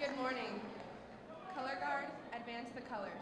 Good morning. Color guard, advance the colors.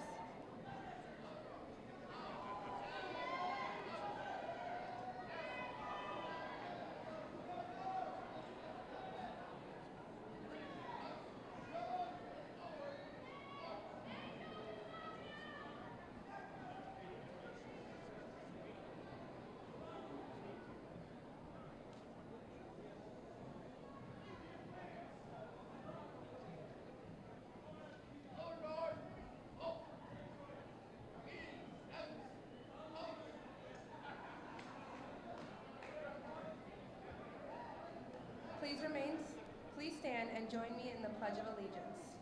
Please stand and join me in the Pledge of Allegiance.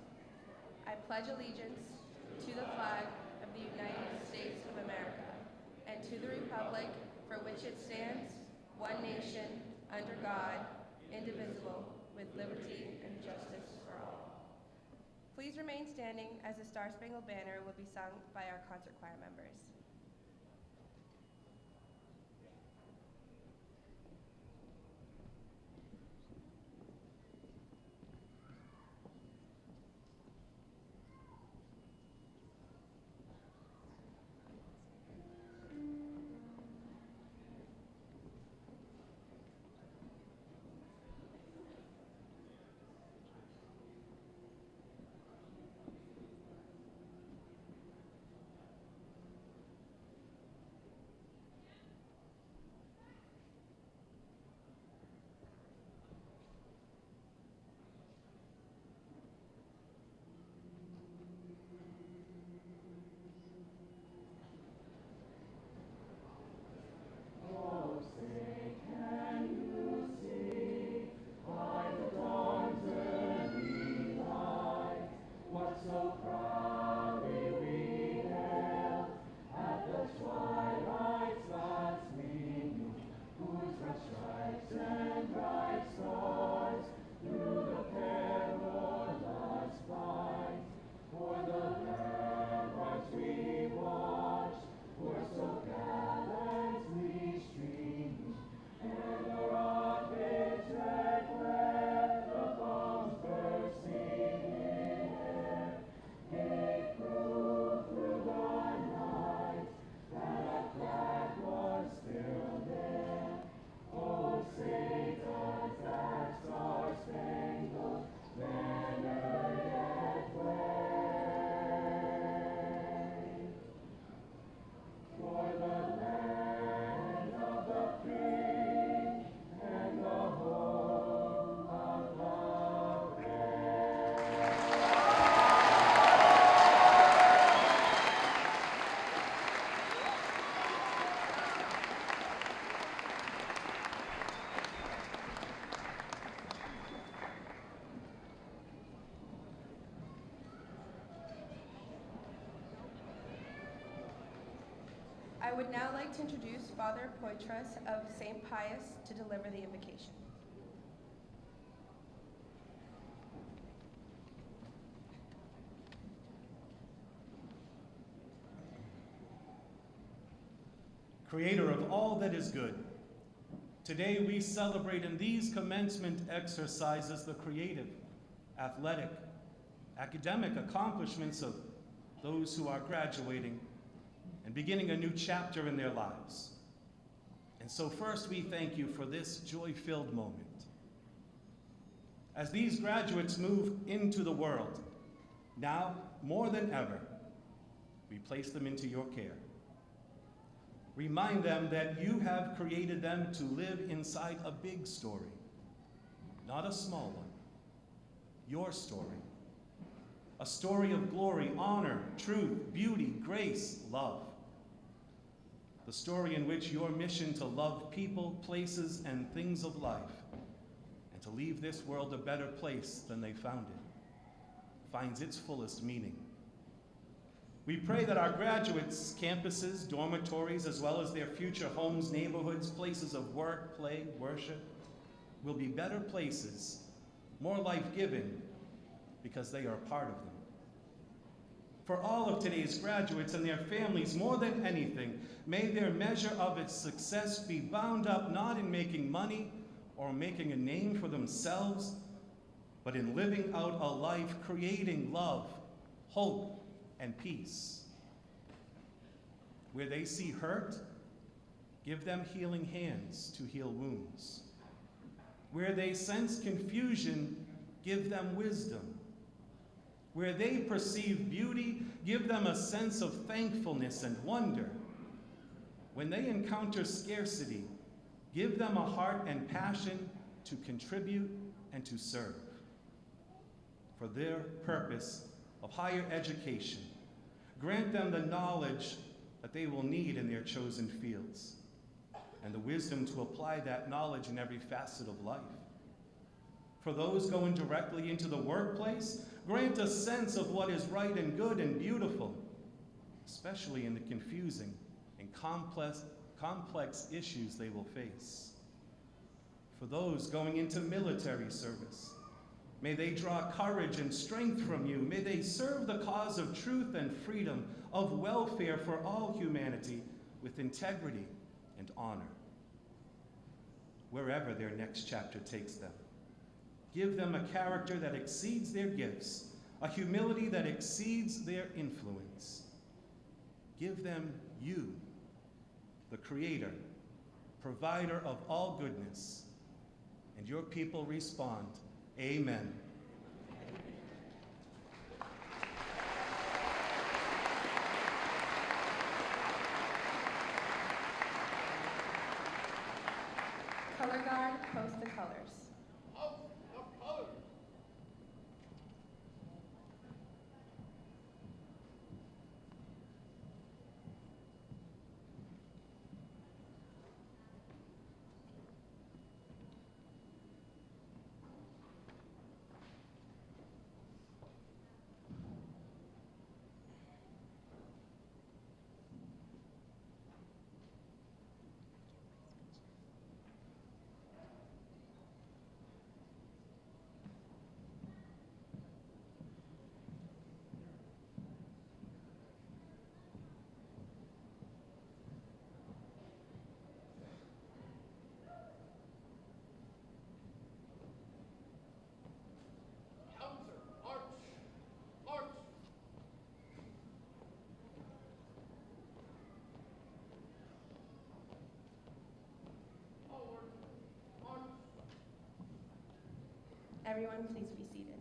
I pledge allegiance to the flag of the United States of America and to the republic for which it stands, one nation, under God, indivisible, with liberty and justice for all. Please remain standing as the Star Spangled Banner will be sung by our concert choir members. I would now like to introduce Father Poitras of St. Pius to deliver the invocation. Creator of all that is good, today we celebrate in these commencement exercises the creative, athletic, academic accomplishments of those who are graduating and beginning a new chapter in their lives. And so first we thank you for this joy-filled moment. As these graduates move into the world, now more than ever, we place them into your care. Remind them that you have created them to live inside a big story, not a small one. Your story. A story of glory, honor, truth, beauty, grace, love. The story in which your mission to love people, places, and things of life, and to leave this world a better place than they found it, finds its fullest meaning. We pray that our graduates' campuses, dormitories, as well as their future homes, neighborhoods, places of work, play, worship, will be better places, more life-giving, because they are a part of them. For all of today's graduates and their families, more than anything, may their measure of its success be bound up not in making money or making a name for themselves, but in living out a life creating love, hope, and peace. Where they see hurt, give them healing hands to heal wounds. Where they sense confusion, give them wisdom. Where they perceive beauty, give them a sense of thankfulness and wonder. When they encounter scarcity, give them a heart and passion to contribute and to serve. For their purpose of higher education, grant them the knowledge that they will need in their chosen fields, and the wisdom to apply that knowledge in every facet of life. For those going directly into the workplace, grant a sense of what is right and good and beautiful, especially in the confusing and complex issues they will face. For those going into military service, may they draw courage and strength from you. May they serve the cause of truth and freedom, of welfare for all humanity with integrity and honor. Wherever their next chapter takes them, give them a character that exceeds their gifts, a humility that exceeds their influence. Give them you, the Creator, provider of all goodness. And your people respond, Amen. Color guard, post the colors. Out the colors. Everyone, please be seated.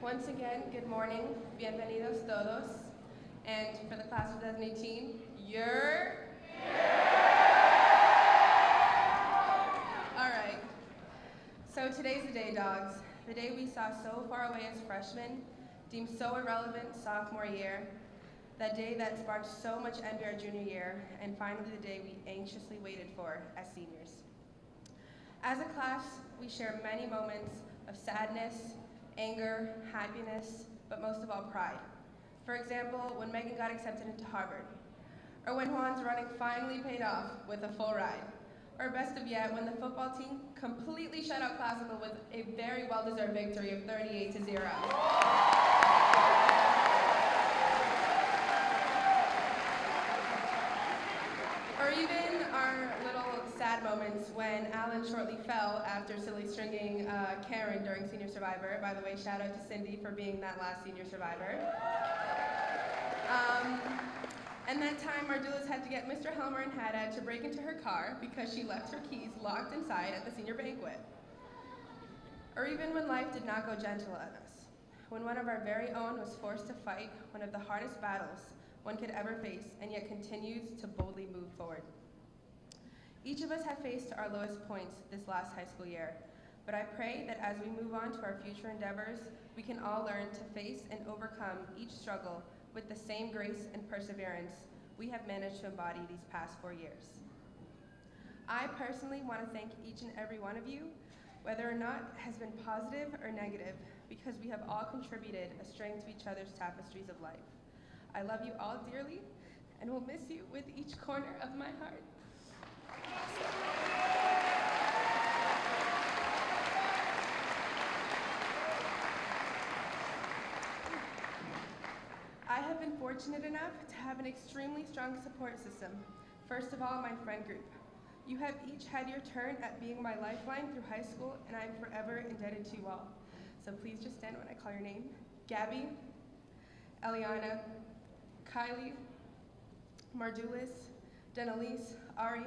Once again, good morning, bienvenidos todos, and for the class of 2018, you're... All right, so today's the day, dogs, the day we saw so far away as freshmen, deemed so irrelevant sophomore year, that day that sparked so much envy our junior year, and finally the day we anxiously waited for as seniors. As a class, we share many moments of sadness, anger, happiness, but most of all pride. For example, when Megan got accepted into Harvard, or when Juan's running finally paid off with a full ride, or best of yet, when the football team completely shut out classical with a very well-deserved victory of 38-0. Or even our little sad moments when Alan shortly fell after silly stringing Karen during Senior Survivor. By the way, shout out to Cindy for being that last Senior Survivor. And that time, our doulas had to get Mr. Helmer and Haddad to break into her car because she left her keys locked inside at the senior banquet. Or even when life did not go gentle on us, when one of our very own was forced to fight one of the hardest battles one could ever face, and yet continues to boldly move forward. Each of us have faced our lowest points this last high school year, but I pray that as we move on to our future endeavors, we can all learn to face and overcome each struggle with the same grace and perseverance we have managed to embody these past 4 years. I personally want to thank each and every one of you, whether or not it has been positive or negative, because we have all contributed a string to each other's tapestries of life. I love you all dearly, and will miss you with each corner of my heart. I have been fortunate enough to have an extremely strong support system. First of all, my friend group. You have each had your turn at being my lifeline through high school, and I'm forever indebted to you all. So please just stand when I call your name. Gabby, Eliana, Kylie, Mardulis, Denalise, Ari,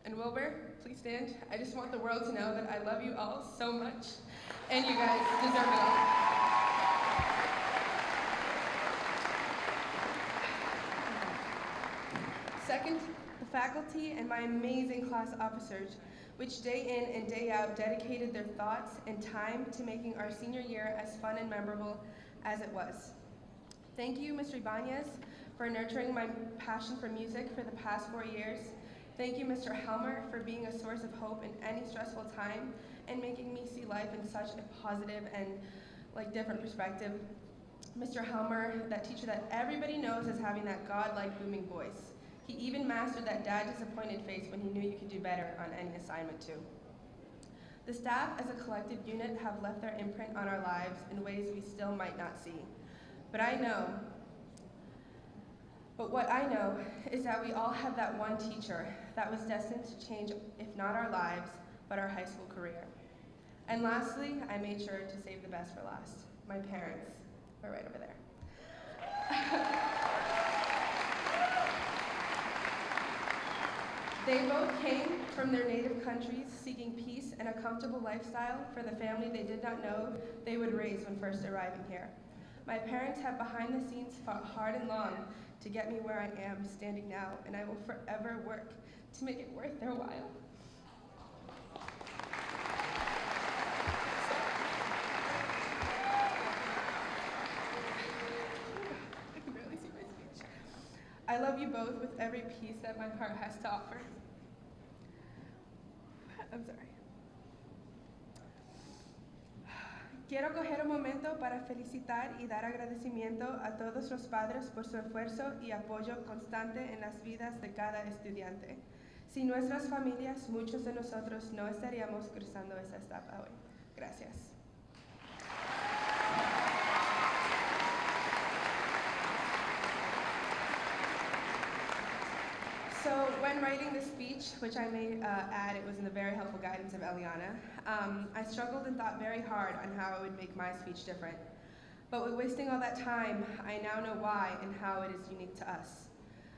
and Wilbur, please stand. I just want the world to know that I love you all so much, and you guys deserve it all. Second, the faculty and my amazing class officers, which day in and day out dedicated their thoughts and time to making our senior year as fun and memorable as it was. Thank you, Mr. Ibanez, for nurturing my passion for music for the past 4 years. Thank you, Mr. Helmer, for being a source of hope in any stressful time and making me see life in such a positive and different perspective. Mr. Helmer, that teacher that everybody knows as having that godlike booming voice. He even mastered that dad disappointed face when he knew you could do better on any assignment too. The staff as a collective unit have left their imprint on our lives in ways we still might not see. But what I know is that we all have that one teacher that was destined to change, if not our lives, but our high school career. And lastly, I made sure to save the best for last. My parents were right over there. They both came from their native countries seeking peace and a comfortable lifestyle for the family they did not know they would raise when first arriving here. My parents have behind the scenes fought hard and long to get me where I am standing now, and I will forever work to make it worth their while. I can barely see my speech. I love you both with every piece that my heart has to offer. I'm sorry. Quiero coger un momento para felicitar y dar agradecimiento a todos los padres por su esfuerzo y apoyo constante en las vidas de cada estudiante. Sin nuestras familias, muchos de nosotros no estaríamos cruzando esa etapa hoy. Gracias. So when writing this speech, which I may add, it was in the very helpful guidance of Eliana, I struggled and thought very hard on how I would make my speech different. But with wasting all that time, I now know why and how it is unique to us.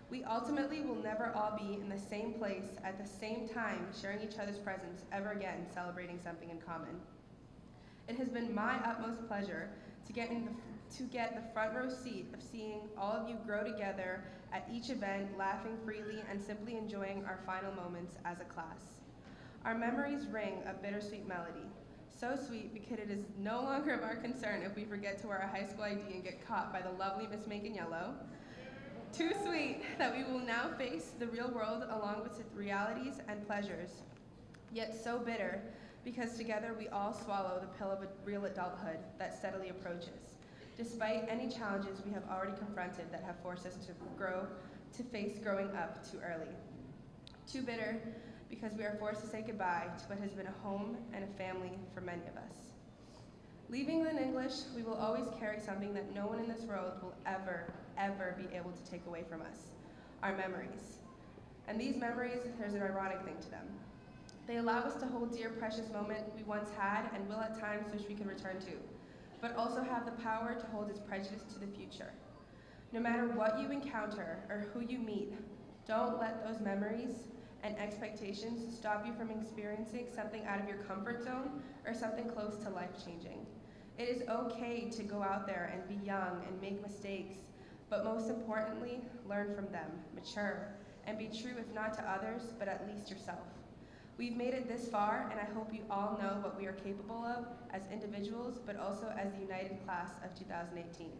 We ultimately will never all be in the same place at the same time, sharing each other's presence ever again, celebrating something in common. It has been my utmost pleasure to get the front row seat of seeing all of you grow together at each event, laughing freely and simply enjoying our final moments as a class. Our memories ring a bittersweet melody. So sweet because it is no longer of our concern if we forget to wear a high school ID and get caught by the lovely Miss Mink in yellow. Too sweet that we will now face the real world along with its realities and pleasures. Yet so bitter because together we all swallow the pill of a real adulthood that steadily approaches, despite any challenges we have already confronted that have forced us to face growing up too early. Too bitter because we are forced to say goodbye to what has been a home and a family for many of us. Leaving Lynn English, we will always carry something that no one in this world will ever be able to take away from us, our memories. And these memories, there's an ironic thing to them. They allow us to hold dear, precious moment we once had and will at times wish we could return to, but also have the power to hold its prejudice to the future. No matter what you encounter or who you meet, don't let those memories and expectations stop you from experiencing something out of your comfort zone or something close to life-changing. It is okay to go out there and be young and make mistakes, but most importantly, learn from them, mature, and be true if not to others, but at least yourself. We've made it this far, and I hope you all know what we are capable of as individuals, but also as the united class of 2018.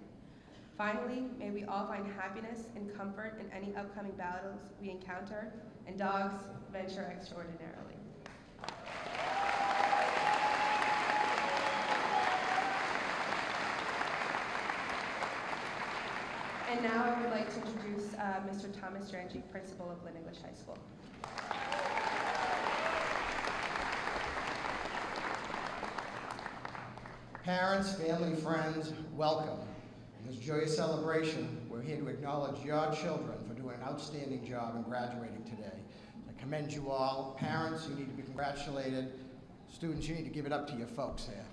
Finally, may we all find happiness and comfort in any upcoming battles we encounter, and dogs venture extraordinarily. And now I would like to introduce Mr. Thomas Strange, principal of Lynn English High School. Parents, family, friends, welcome. In this joyous celebration, we're here to acknowledge your children for doing an outstanding job in graduating today. I commend you all. Parents, you need to be congratulated. Students, you need to give it up to your folks here.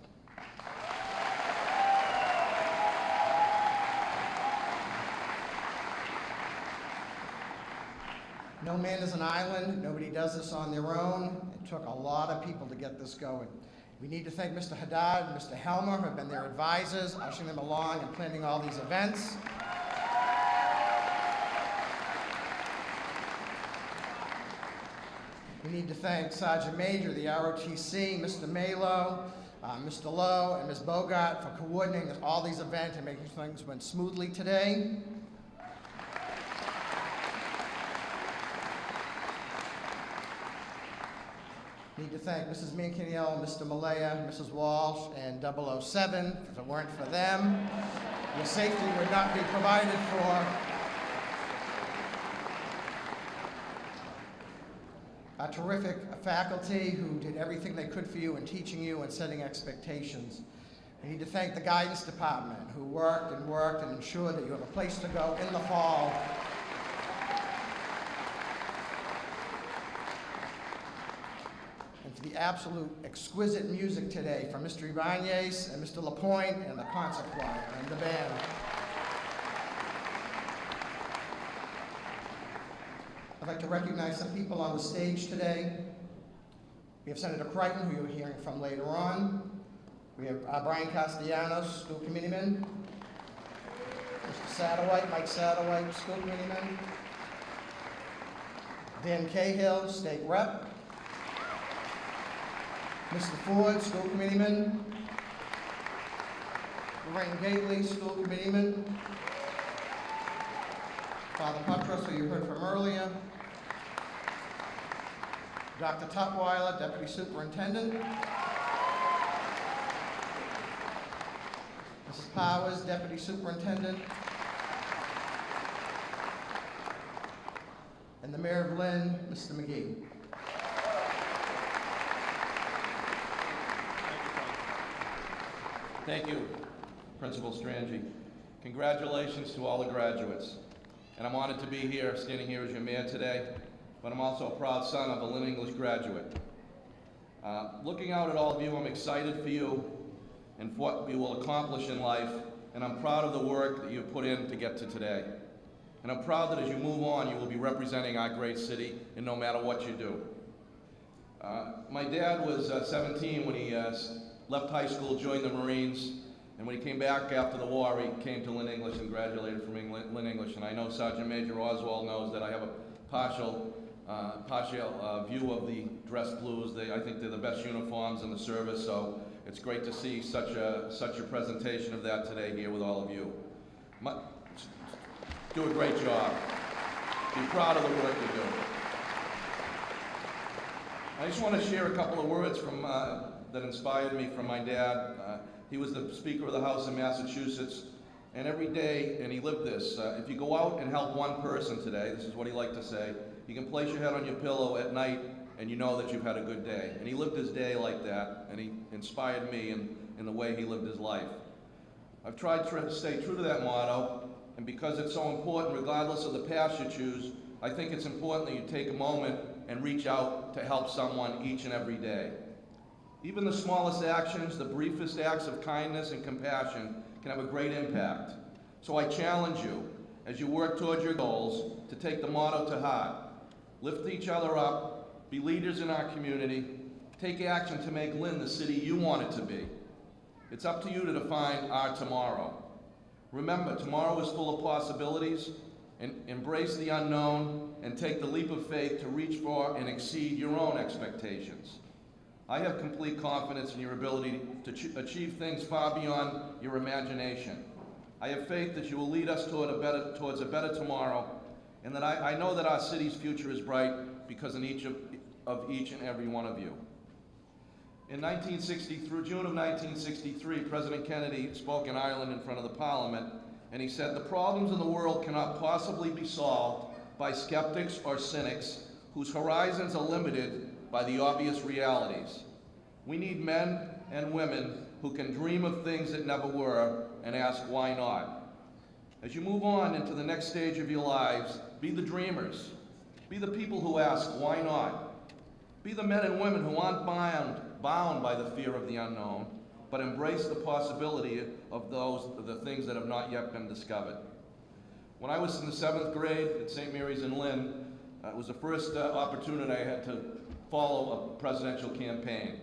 No man is an island. Nobody does this on their own. It took a lot of people to get this going. We need to thank Mr. Haddad and Mr. Helmer, who have been their advisors, ushering them along and planning all these events. We need to thank Sergeant Major, the ROTC, Mr. Malo, Mr. Lowe, and Ms. Bogart for coordinating all these events and making things went smoothly today. Need to thank Mrs. Manciniello, Mr. Malaya, Mrs. Walsh, and 007. If it weren't for them, your safety would not be provided for. Our terrific faculty who did everything they could for you in teaching you and setting expectations. We need to thank the guidance department who worked and ensured that you have a place to go in the fall. And for the absolute exquisite music today from Mr. Ibanez and Mr. Lapointe and the concert choir and the band. I'd like to recognize some people on the stage today. We have Senator Crichton, who you'll be hearing from later on. We have Brian Castellanos, school committeeman. Mr. Satterwhite, Mike Satterwhite, school committeeman. Dan Cahill, state rep. Mr. Ford, school committeeman. Lorraine Gately, school committeeman. Father Putras, who you heard from earlier. Dr. Tutwiler, Deputy Superintendent. Mrs. Powers, Deputy Superintendent. And the Mayor of Lynn, Mr. McGee. Thank you, Principal Strange. Congratulations to all the graduates. And I'm honored to be here, standing here as your mayor today, but I'm also a proud son of a Lynn English graduate. Looking out at all of you, I'm excited for you and for what you will accomplish in life, and I'm proud of the work that you've put in to get to today. And I'm proud that as you move on, you will be representing our great city, and no matter what you do. My dad was 17 when he left high school, joined the Marines, and when he came back after the war, he came to Lynn English and graduated from Lynn English. And I know Sergeant Major Oswald knows that I have a partial view of the dress blues. I think they're the best uniforms in the service, so it's great to see such a presentation of that today here with all of you. Do a great job. Be proud of the work you do. I just want to share a couple of words from that inspired me from my dad. He was the Speaker of the House in Massachusetts, and every day, and he lived this, if you go out and help one person today, this is what he liked to say, you can place your head on your pillow at night and you know that you've had a good day. And he lived his day like that, and he inspired me in the way he lived his life. I've tried to stay true to that motto, and because it's so important, regardless of the path you choose, I think it's important that you take a moment and reach out to help someone each and every day. Even the smallest actions, the briefest acts of kindness and compassion can have a great impact. So I challenge you, as you work towards your goals, to take the motto to heart. Lift each other up, be leaders in our community, take action to make Lynn the city you want it to be. It's up to you to define our tomorrow. Remember, tomorrow is full of possibilities, and embrace the unknown and take the leap of faith to reach for and exceed your own expectations. I have complete confidence in your ability to achieve things far beyond your imagination. I have faith that you will lead us towards a better tomorrow, and that I know that our city's future is bright because of each and every one of you. In June of 1963, President Kennedy spoke in Ireland in front of the Parliament, and he said, "The problems in the world cannot possibly be solved by skeptics or cynics whose horizons are limited by the obvious realities. We need men and women who can dream of things that never were and ask why not." As you move on into the next stage of your lives, be the dreamers. Be the people who ask, why not? Be the men and women who aren't bound by the fear of the unknown, but embrace the possibility of the things that have not yet been discovered. When I was in the 7th grade at St. Mary's in Lynn, it was the first opportunity I had to follow a presidential campaign.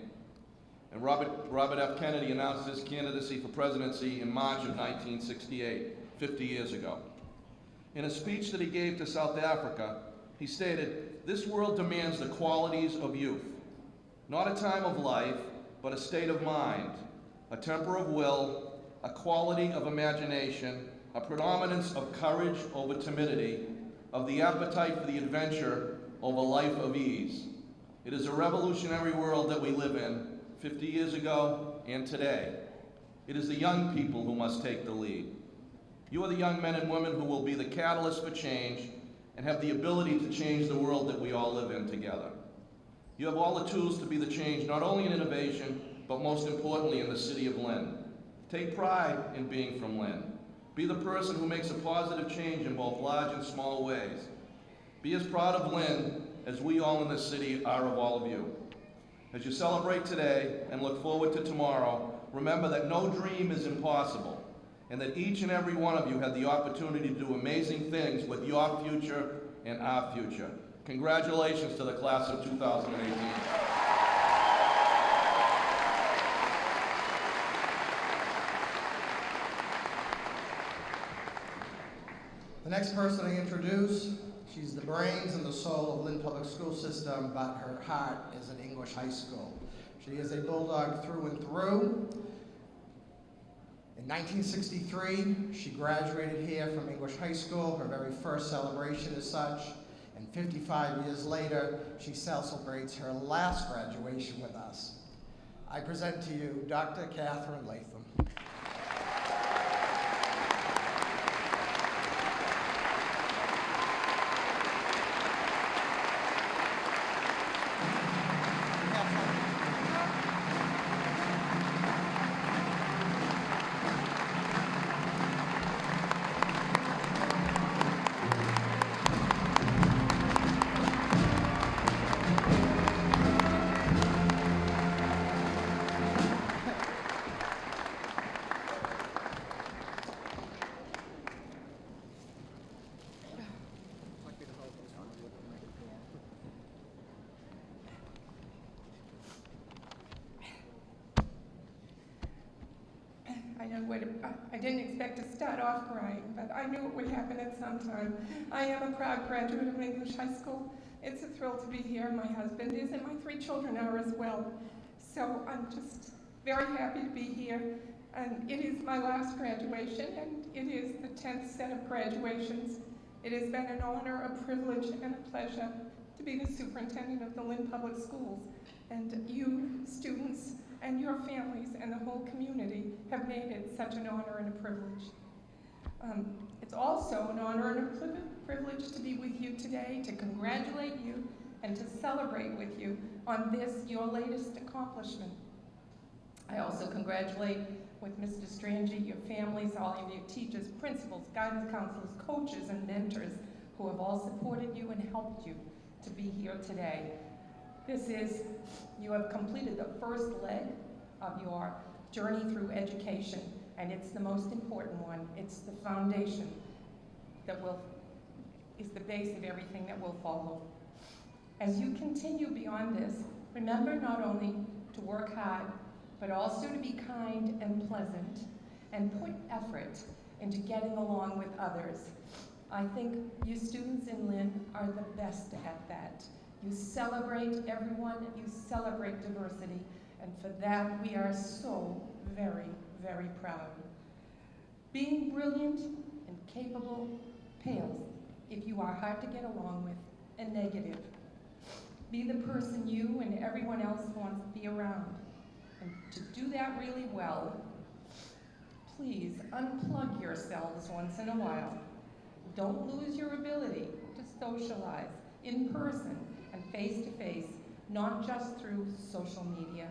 And Robert F. Kennedy announced his candidacy for presidency in March of 1968, 50 years ago. In a speech that he gave to South Africa, he stated, "This world demands the qualities of youth, not a time of life, but a state of mind, a temper of will, a quality of imagination, a predominance of courage over timidity, of the appetite for the adventure over life of ease. It is a revolutionary world that we live in, 50 years ago and today. It is the young people who must take the lead. You are the young men and women who will be the catalyst for change and have the ability to change the world that we all live in together. You have all the tools to be the change, not only in innovation, but most importantly in the city of Lynn. Take pride in being from Lynn. Be the person who makes a positive change in both large and small ways. Be as proud of Lynn as we all in this city are of all of you. As you celebrate today and look forward to tomorrow, remember that no dream is impossible, and that each and every one of you had the opportunity to do amazing things with your future and our future. Congratulations to the class of 2018. The next person I introduce, she's the brains and the soul of Lynn Public School System, but her heart is at English High School. She is a Bulldog through and through. In 1963, she graduated here from English High School, her very first celebration as such, and 55 years later, she celebrates her last graduation with us. I present to you Dr. Catherine Latham. I didn't expect to start off crying, but I knew it would happen at some time. I am a proud graduate of English High School. It's a thrill to be here. My husband is, and my 3 children are as well. So I'm just very happy to be here. And it is my last graduation, and it is the 10th set of graduations. It has been an honor, a privilege, and a pleasure to be the superintendent of the Lynn Public Schools. And you, students, and your families and the whole community have made it such an honor and a privilege. It's also an honor and a privilege to be with you today, to congratulate you and to celebrate with you on this, your latest accomplishment. I also congratulate with Mr. Strange, your families, all of your teachers, principals, guidance counselors, coaches, and mentors who have all supported you and helped you to be here today. You have completed the first leg of your journey through education, and it's the most important one. It's the foundation that is the base of everything that will follow. As you continue beyond this, remember not only to work hard, but also to be kind and pleasant, and put effort into getting along with others. I think you students in Lynn are the best at that. You celebrate everyone, you celebrate diversity, and for that we are so very, very proud. Being brilliant and capable pales if you are hard to get along with and negative. Be the person you and everyone else wants to be around. And to do that really well, please unplug yourselves once in a while. Don't lose your ability to socialize in person and face-to-face, not just through social media.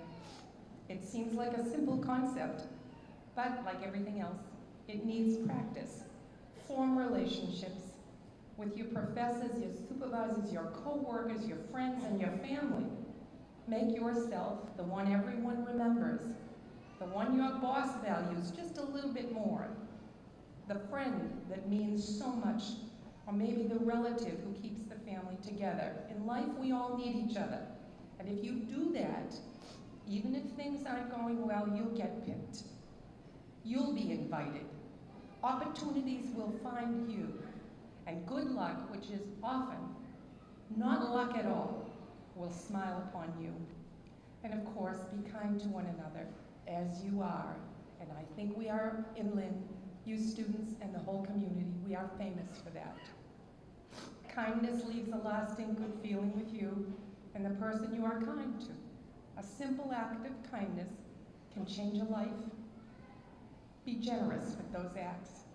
It seems like a simple concept, but like everything else, it needs practice. Form relationships with your professors, your supervisors, your co-workers, your friends, and your family. Make yourself the one everyone remembers, the one your boss values just a little bit more, the friend that means so much, or maybe the relative who keeps the family together. In life, we all need each other. And if you do that, even if things aren't going well, you'll get picked. You'll be invited. Opportunities will find you. And good luck, which is often not luck at all, will smile upon you. And of course, be kind to one another as you are. And I think we are in Lynn, you students and the whole community, we are famous for that. Kindness leaves a lasting good feeling with you and the person you are kind to. A simple act of kindness can change a life. Be generous with those acts.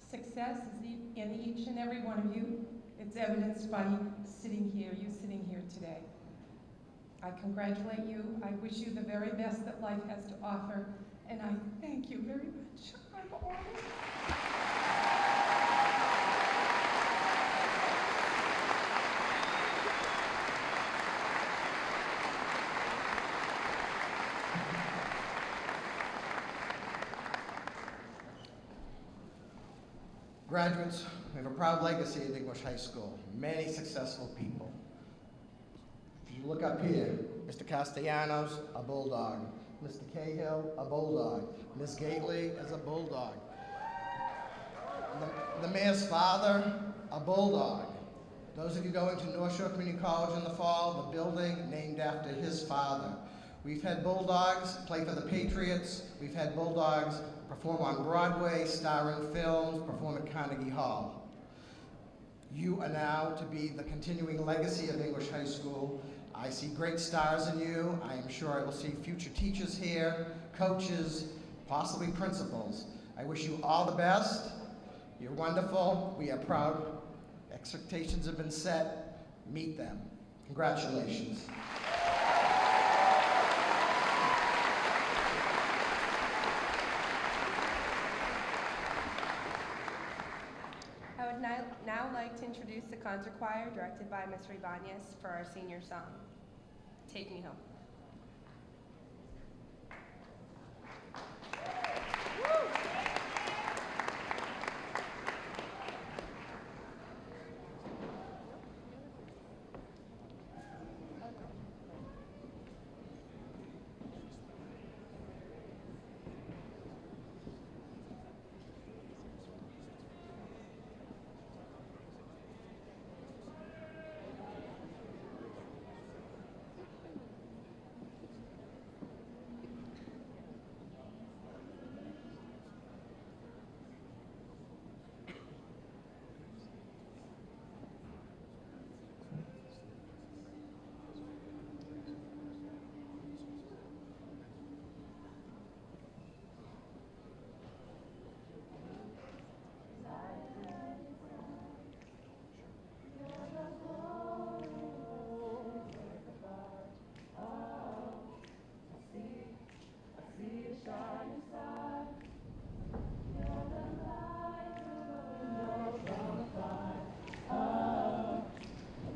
Success is in each and every one of you. It's evidenced by you sitting here today. I congratulate you. I wish you the very best that life has to offer, and I thank you very much. I'm honored. Graduates, we have a proud legacy at English High School. Many successful people. If you look up here, Mr. Castellanos, a bulldog. Mr. Cahill, a bulldog. Ms. Gately is a bulldog. The mayor's father, a bulldog. Those of you going to North Shore Community College in the fall, the building named after his father. We've had bulldogs play for the Patriots. We've had bulldogs perform on Broadway, star in films, perform at Carnegie Hall. You are now to be the continuing legacy of English High School. I see great stars in you. I am sure I will see future teachers here, coaches, possibly principals. I wish you all the best. You're wonderful. We are proud. Expectations have been set. Meet them. Congratulations. I would now like to introduce the concert choir directed by Ms. Ribanyes for our senior song, Take Me Home.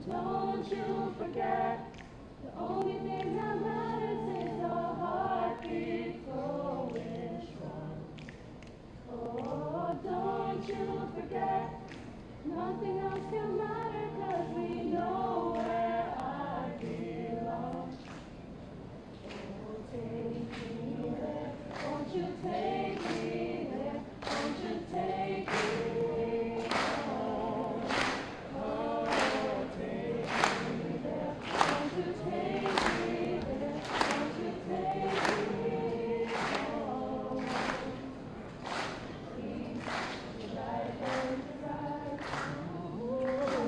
Don't you forget, the only thing that matters is our heartbeat going strong. Oh, don't you forget, nothing else can matter, 'cause we know where I belong. Oh, take me there, won't you take me there, won't you take me home? Oh, take me there, won't you take me there, won't you take me home? Peace, the right hand to right,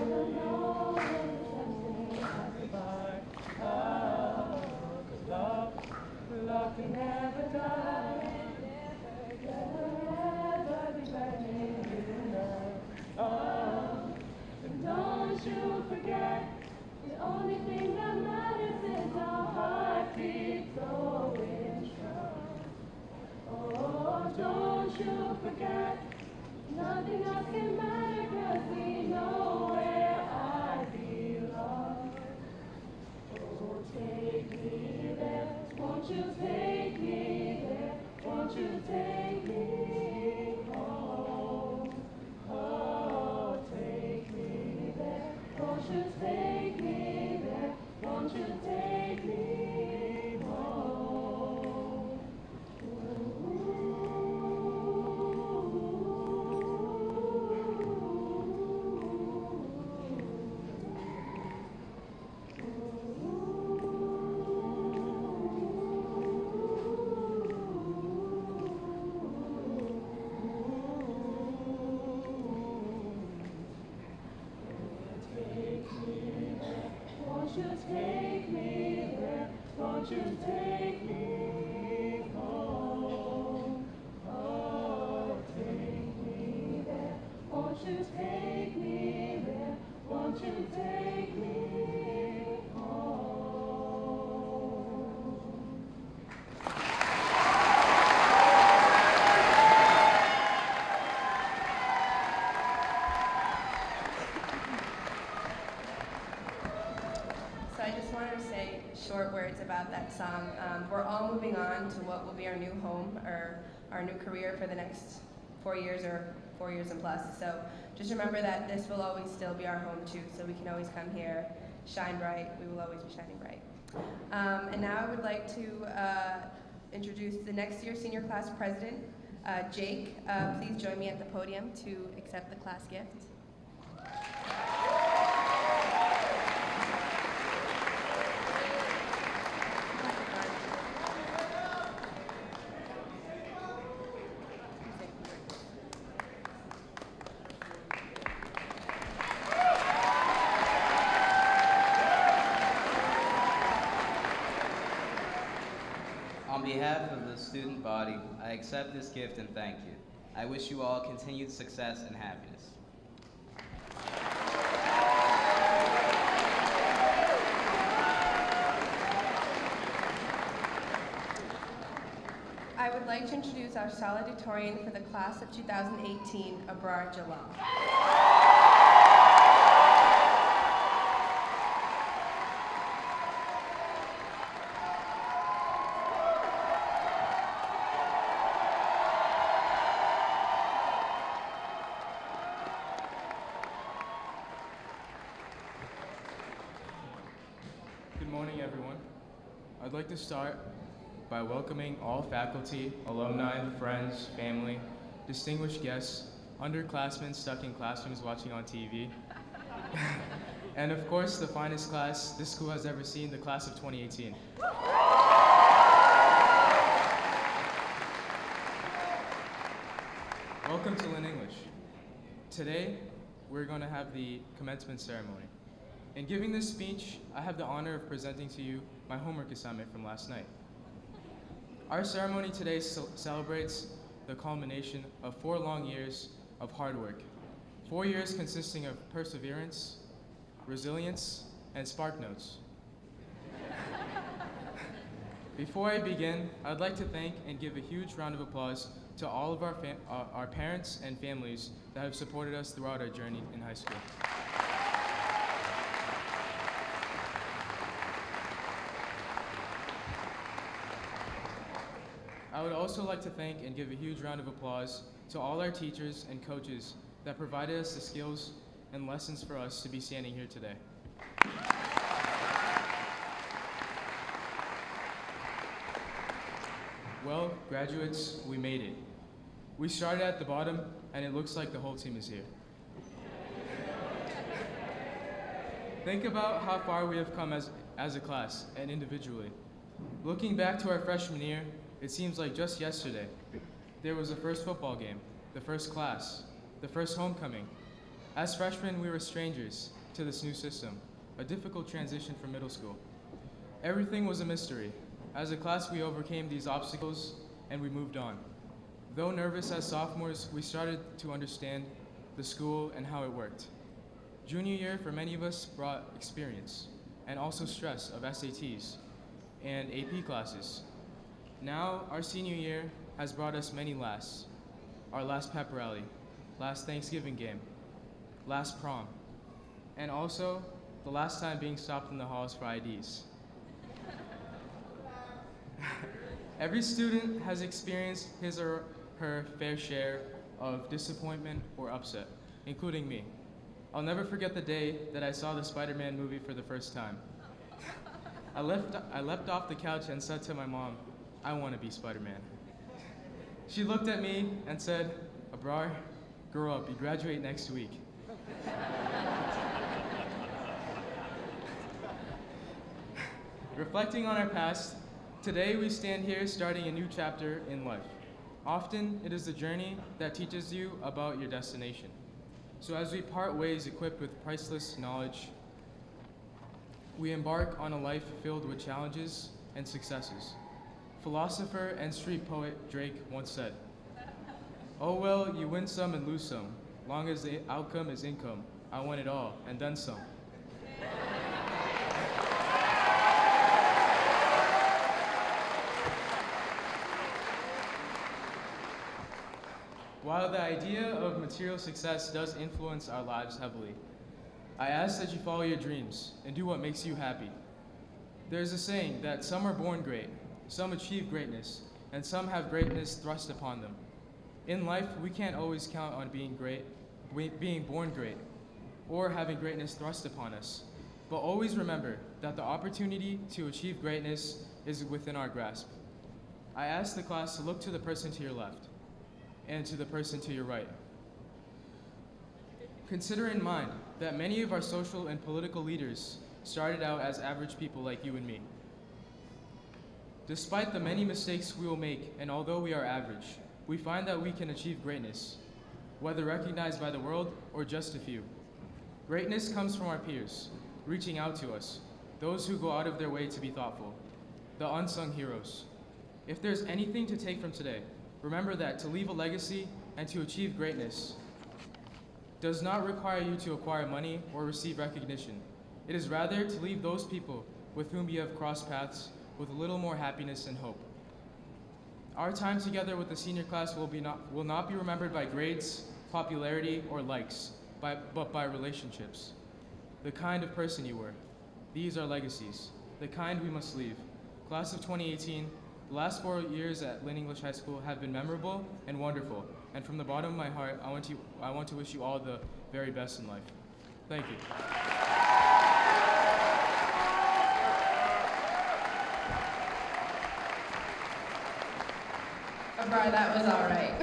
the Lord is at the bar. Oh, 'cause love can never die, never be begging you love. Oh, and don't you forget, the only thing that matters is our heartbeat going strong. Oh, don't you forget, Nothing else can matter 'cause we know where I belong. Oh, take me there, won't you take me there, won't you take me home? Oh, take me there, won't you take me there, won't you take me home? Won't you take me there? Won't you take me home? Oh, take me there. Won't you take me there? Won't you take me home? So I just wanted to say short words about that song. We're all moving on to what will be our new home or our new career for the next 4 years or 4 years and plus. So just remember that this will always still be our home too, so we can always come here, shine bright. We will always be shining bright. And now I would like to introduce the next year senior class president, Jake. Please join me at the podium to accept the class gift. On behalf of the student body, I accept this gift and thank you. I wish you all continued success and happiness. I would like to introduce our Salutatorian for the class of 2018, Abrar Jalal. Good morning, everyone. I'd like to start by welcoming all faculty, alumni, friends, family, distinguished guests, underclassmen stuck in classrooms watching on TV, and of course the finest class this school has ever seen, the class of 2018. Welcome to Lynn English. Today, we're going to have the commencement ceremony. In giving this speech, I have the honor of presenting to you my homework assignment from last night. Our ceremony today celebrates the culmination of 4 long years of hard work. 4 years consisting of perseverance, resilience, and spark notes. Before I begin, I'd like to thank and give a huge round of applause to all of our parents and families that have supported us throughout our journey in high school. I would also like to thank and give a huge round of applause to all our teachers and coaches that provided us the skills and lessons for us to be standing here today. Well, graduates, we made it. We started at the bottom, and it looks like the whole team is here. Think about how far we have come as a class and individually. Looking back to our freshman year, it seems like just yesterday, there was the first football game, the first class, the first homecoming. As freshmen, we were strangers to this new system, a difficult transition from middle school. Everything was a mystery. As a class, we overcame these obstacles and we moved on. Though nervous as sophomores, we started to understand the school and how it worked. Junior year, for many of us, brought experience and also stress of SATs and AP classes. Now, our senior year has brought us many lasts. Our last pep rally, last Thanksgiving game, last prom, and also the last time being stopped in the halls for IDs. Every student has experienced his or her fair share of disappointment or upset, including me. I'll never forget the day that I saw the Spider-Man movie for the first time. I leapt off the couch and said to my mom, "I want to be Spider-Man." She looked at me and said, "Abrar, grow up, you graduate next week." Reflecting on our past, today we stand here starting a new chapter in life. Often, it is the journey that teaches you about your destination. So as we part ways equipped with priceless knowledge, we embark on a life filled with challenges and successes. Philosopher and street poet Drake once said, "Oh well, you win some and lose some. Long as the outcome is income, I want it all and then some." While the idea of material success does influence our lives heavily, I ask that you follow your dreams and do what makes you happy. There's a saying that some are born great, some achieve greatness, and some have greatness thrust upon them. In life, we can't always count on being born great, or having greatness thrust upon us. But always remember that the opportunity to achieve greatness is within our grasp. I ask the class to look to the person to your left and to the person to your right. Consider in mind that many of our social and political leaders started out as average people like you and me. Despite the many mistakes we will make, and although we are average, we find that we can achieve greatness, whether recognized by the world or just a few. Greatness comes from our peers, reaching out to us, those who go out of their way to be thoughtful, the unsung heroes. If there's anything to take from today, remember that to leave a legacy and to achieve greatness does not require you to acquire money or receive recognition. It is rather to leave those people with whom you have crossed paths with a little more happiness and hope. Our time together with the senior class will not be remembered by grades, popularity, or likes, but by relationships. The kind of person you were. These are legacies, the kind we must leave. Class of 2018, the last 4 years at Lynn English High School have been memorable and wonderful, and from the bottom of my heart, I want to wish you all the very best in life. Thank you. Abrar, that was all right.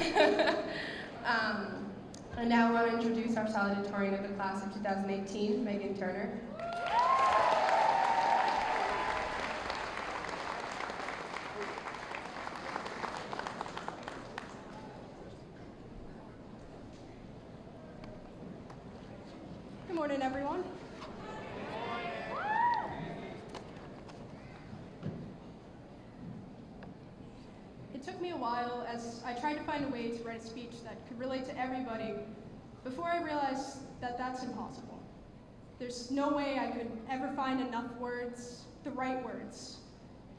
I now want to introduce our Salutatorian of the class of 2018, Megan Turner. Good morning, everyone. It took me a while as I tried to find a way to write a speech that could relate to everybody before I realized that that's impossible. There's no way I could ever find enough words, the right words,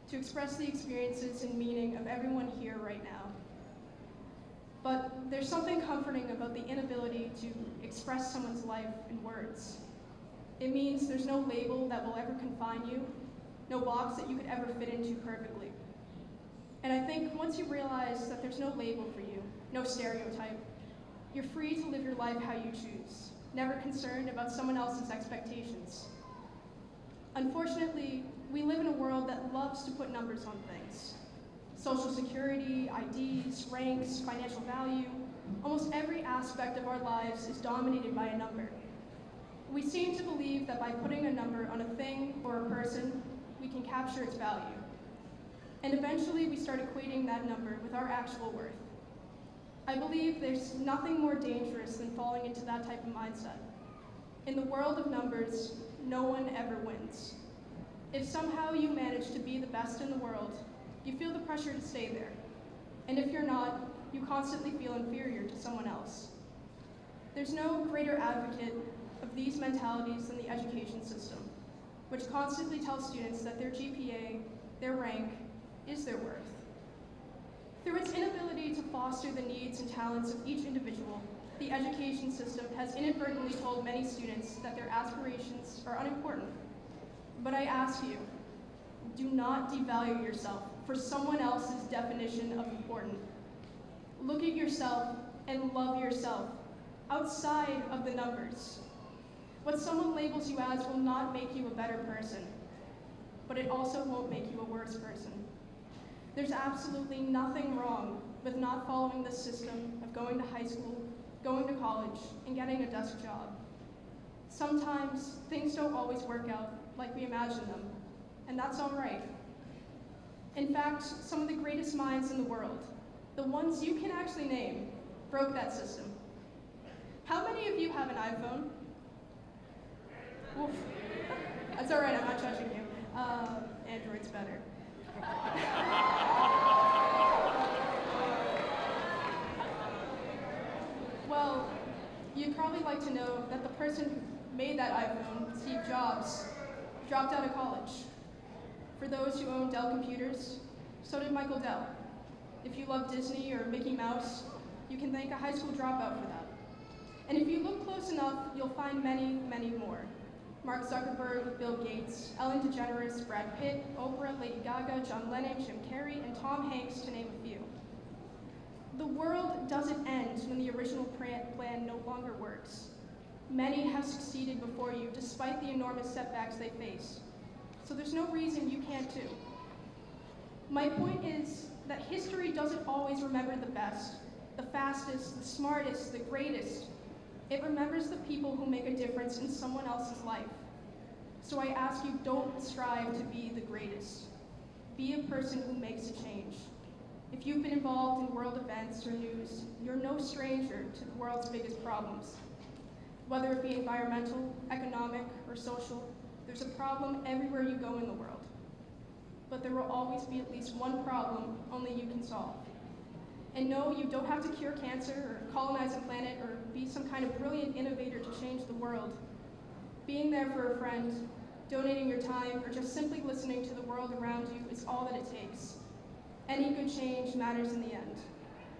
to express the experiences and meaning of everyone here right now. But there's something comforting about the inability to express someone's life in words. It means there's no label that will ever confine you, no box that you could ever fit into perfectly. And I think once you realize that there's no label for you, no stereotype, you're free to live your life how you choose, never concerned about someone else's expectations. Unfortunately, we live in a world that loves to put numbers on things. Social security, IDs, ranks, financial value, almost every aspect of our lives is dominated by a number. We seem to believe that by putting a number on a thing or a person, we can capture its value. And eventually we start equating that number with our actual worth. I believe there's nothing more dangerous than falling into that type of mindset. In the world of numbers, no one ever wins. If somehow you manage to be the best in the world, you feel the pressure to stay there. And if you're not, you constantly feel inferior to someone else. There's no greater advocate of these mentalities than the education system, which constantly tells students that their GPA, their rank, is their worth. Through its inability to foster the needs and talents of each individual, the education system has inadvertently told many students that their aspirations are unimportant. But I ask you, do not devalue yourself for someone else's definition of important. Look at yourself and love yourself outside of the numbers. What someone labels you as will not make you a better person, but it also won't make you a worse person. There's absolutely nothing wrong with not following the system of going to high school, going to college, and getting a desk job. Sometimes things don't always work out like we imagine them, and that's all right. In fact, some of the greatest minds in the world, the ones you can actually name, broke that system. How many of you have an iPhone? Oof. That's all right, I'm not judging you. Android's better. Well, you'd probably like to know that the person who made that iPhone, Steve Jobs, dropped out of college. For those who own Dell computers, so did Michael Dell. If you love Disney or Mickey Mouse, you can thank a high school dropout for that. And if you look close enough, you'll find many, many more. Mark Zuckerberg, Bill Gates, Ellen DeGeneres, Brad Pitt, Oprah, Lady Gaga, John Lennon, Jim Carrey, and Tom Hanks, to name a few. The world doesn't end when the original plan no longer works. Many have succeeded before you, despite the enormous setbacks they face. So there's no reason you can't too. My point is that history doesn't always remember the best, the fastest, the smartest, the greatest. It remembers the people who make a difference in someone else's life. So I ask you, don't strive to be the greatest. Be a person who makes a change. If you've been involved in world events or news, you're no stranger to the world's biggest problems. Whether it be environmental, economic, or social, there's a problem everywhere you go in the world. But there will always be at least one problem only you can solve. And no, you don't have to cure cancer or colonize a planet or be some kind of brilliant innovator to change the world. Being there for a friend, donating your time, or just simply listening to the world around you is all that it takes. Any good change matters in the end.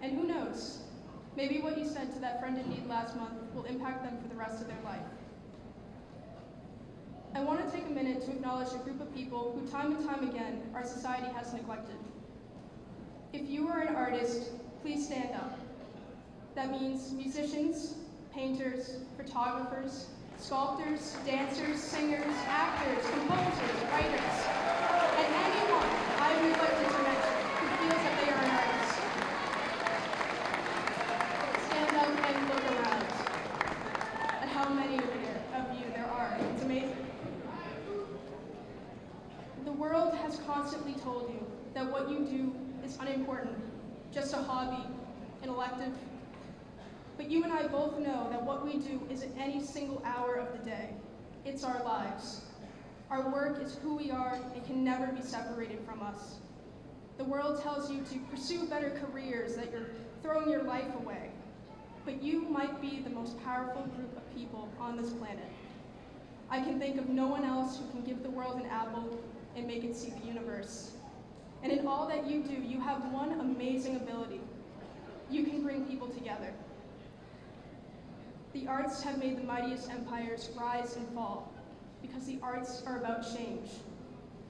And who knows, maybe what you said to that friend in need last month will impact them for the rest of their life. I want to take a minute to acknowledge a group of people who time and time again our society has neglected. If you are an artist, please stand up. That means musicians, painters, photographers, sculptors, dancers, singers, actors, composers, writers, and anyone I've neglected to mention who feels that they are an artist. Stand up and look around at how many of you there are. It's amazing. The world has constantly told you that what you do is unimportant, just a hobby, an elective. But you and I both know that what we do isn't any single hour of the day. It's our lives. Our work is who we are and can never be separated from us. The world tells you to pursue better careers, that you're throwing your life away. But you might be the most powerful group of people on this planet. I can think of no one else who can give the world an apple and make it see the universe. And in all that you do, you have one amazing ability. You can bring people together. The arts have made the mightiest empires rise and fall because the arts are about change.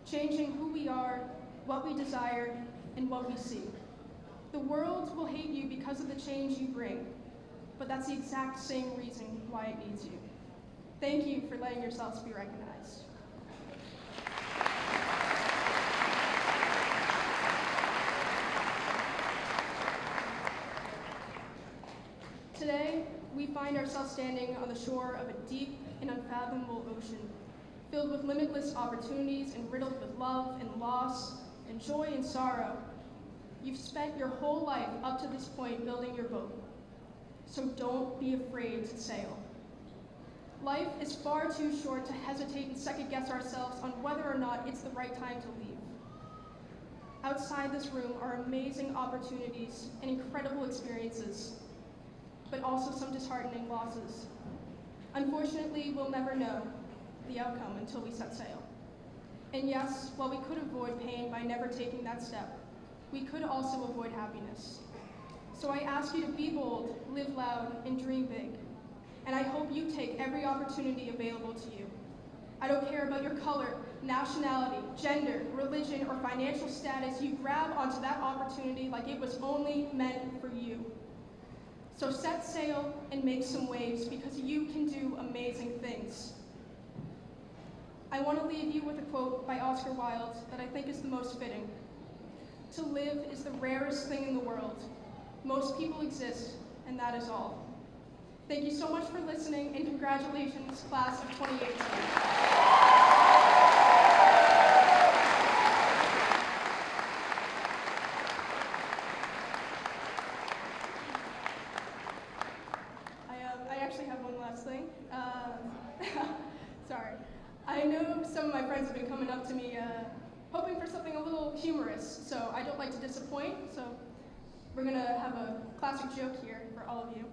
Changing who we are, what we desire, and what we see. The world will hate you because of the change you bring, but that's the exact same reason why it needs you. Thank you for letting yourselves be recognized. Today, we find ourselves standing on the shore of a deep and unfathomable ocean, filled with limitless opportunities and riddled with love and loss and joy and sorrow. You've spent your whole life up to this point building your boat, so don't be afraid to sail. Life is far too short to hesitate and second-guess ourselves on whether or not it's the right time to leave. Outside this room are amazing opportunities and incredible experiences, but also some disheartening losses. Unfortunately, we'll never know the outcome until we set sail. And yes, while we could avoid pain by never taking that step, we could also avoid happiness. So I ask you to be bold, live loud, and dream big. And I hope you take every opportunity available to you. I don't care about your color, nationality, gender, religion, or financial status. You grab onto that opportunity like it was only meant for you. So set sail and make some waves, because you can do amazing things. I want to leave you with a quote by Oscar Wilde that I think is the most fitting. To live is the rarest thing in the world. Most people exist, and that is all. Thank you so much for listening, and congratulations, class of 2018. I actually have one last thing. Sorry. I know some of my friends have been coming up to me hoping for something a little humorous, so I don't like to disappoint, so we're going to have a classic joke here for all of you.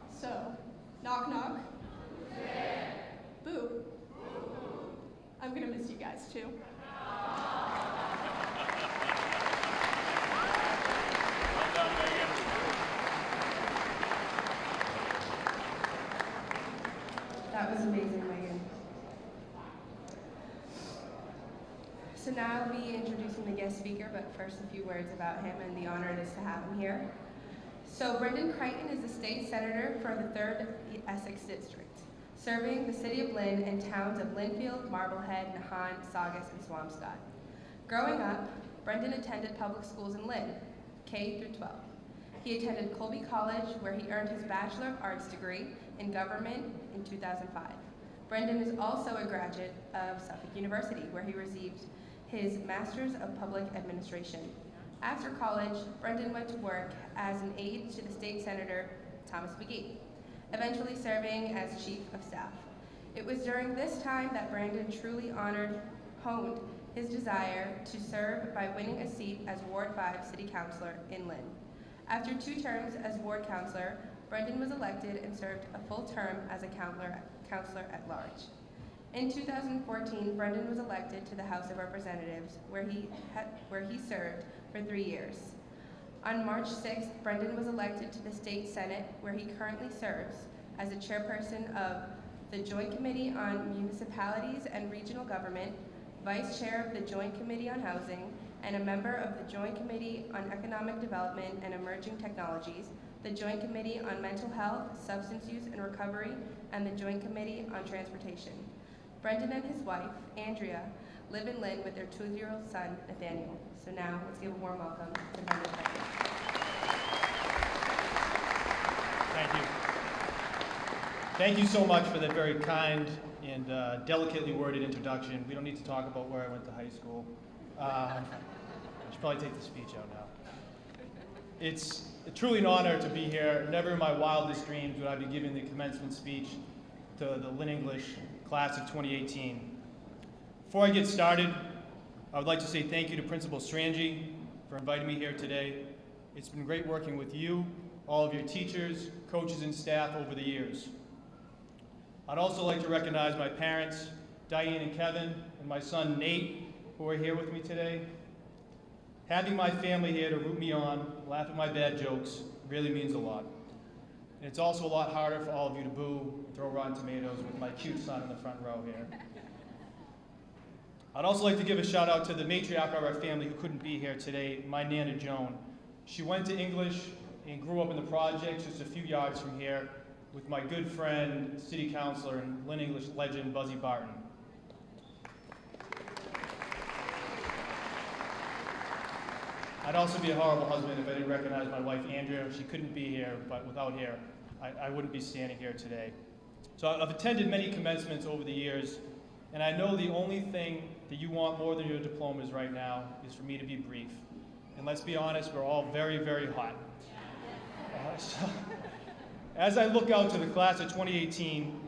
So, knock knock. Boo. I'm going to miss you guys too. That was amazing, Megan. So now I'll be introducing the guest speaker, but first a few words about him and the honor it is to have him here. So Brendan Crichton is the state senator for the 3rd Essex District, serving the city of Lynn and towns of Linfield, Marblehead, Nahant, Saugus, and Swampscott. Growing up, Brendan attended public schools in Lynn, K through 12. He attended Colby College, where he earned his Bachelor of Arts degree in government in 2005. Brendan is also a graduate of Suffolk University, where he received his Master's of Public Administration. After college, Brendan went to work as an aide to the state senator, Thomas McGee, eventually serving as chief of staff. It was during this time that Brendan truly honed his desire to serve by winning a seat as Ward 5 City Councilor in Lynn. After 2 terms as Ward Councilor, Brendan was elected and served a full term as a councilor at large. In 2014, Brendan was elected to the House of Representatives, where he served for 3 years. On March 6th, Brendan was elected to the State Senate, where he currently serves as the chairperson of the Joint Committee on Municipalities and Regional Government, vice chair of the Joint Committee on Housing, and a member of the Joint Committee on Economic Development and Emerging Technologies, the Joint Committee on Mental Health, Substance Use and Recovery, and the Joint Committee on Transportation. Brendan and his wife, Andrea, live in Lynn with their 2-year-old son, Nathaniel. So now, let's give a warm welcome to Brendan Crichton. Thank you. Thank you so much for that very kind and delicately worded introduction. We don't need to talk about where I went to high school. I should probably take the speech out now. It's truly an honor to be here. Never in my wildest dreams would I be giving the commencement speech to the Lynn English class of 2018. Before I get started, I would like to say thank you to Principal Strangi for inviting me here today. It's been great working with you, all of your teachers, coaches, and staff over the years. I'd also like to recognize my parents, Diane and Kevin, and my son Nate, who are here with me today. Having my family here to root me on, laugh at my bad jokes, really means a lot. And it's also a lot harder for all of you to boo and throw rotten tomatoes with my cute son in the front row here. I'd also like to give a shout out to the matriarch of our family who couldn't be here today, my Nana Joan. She went to English and grew up in the projects just a few yards from here with my good friend, city councilor, and Lynn English legend, Buzzy Barton. I'd also be a horrible husband if I didn't recognize my wife, Andrea. She couldn't be here, but without her, I wouldn't be standing here today. So I've attended many commencements over the years, and I know the only thing that you want more than your diplomas right now is for me to be brief. And let's be honest, we're all very, very hot. So, as I look out to the class of 2018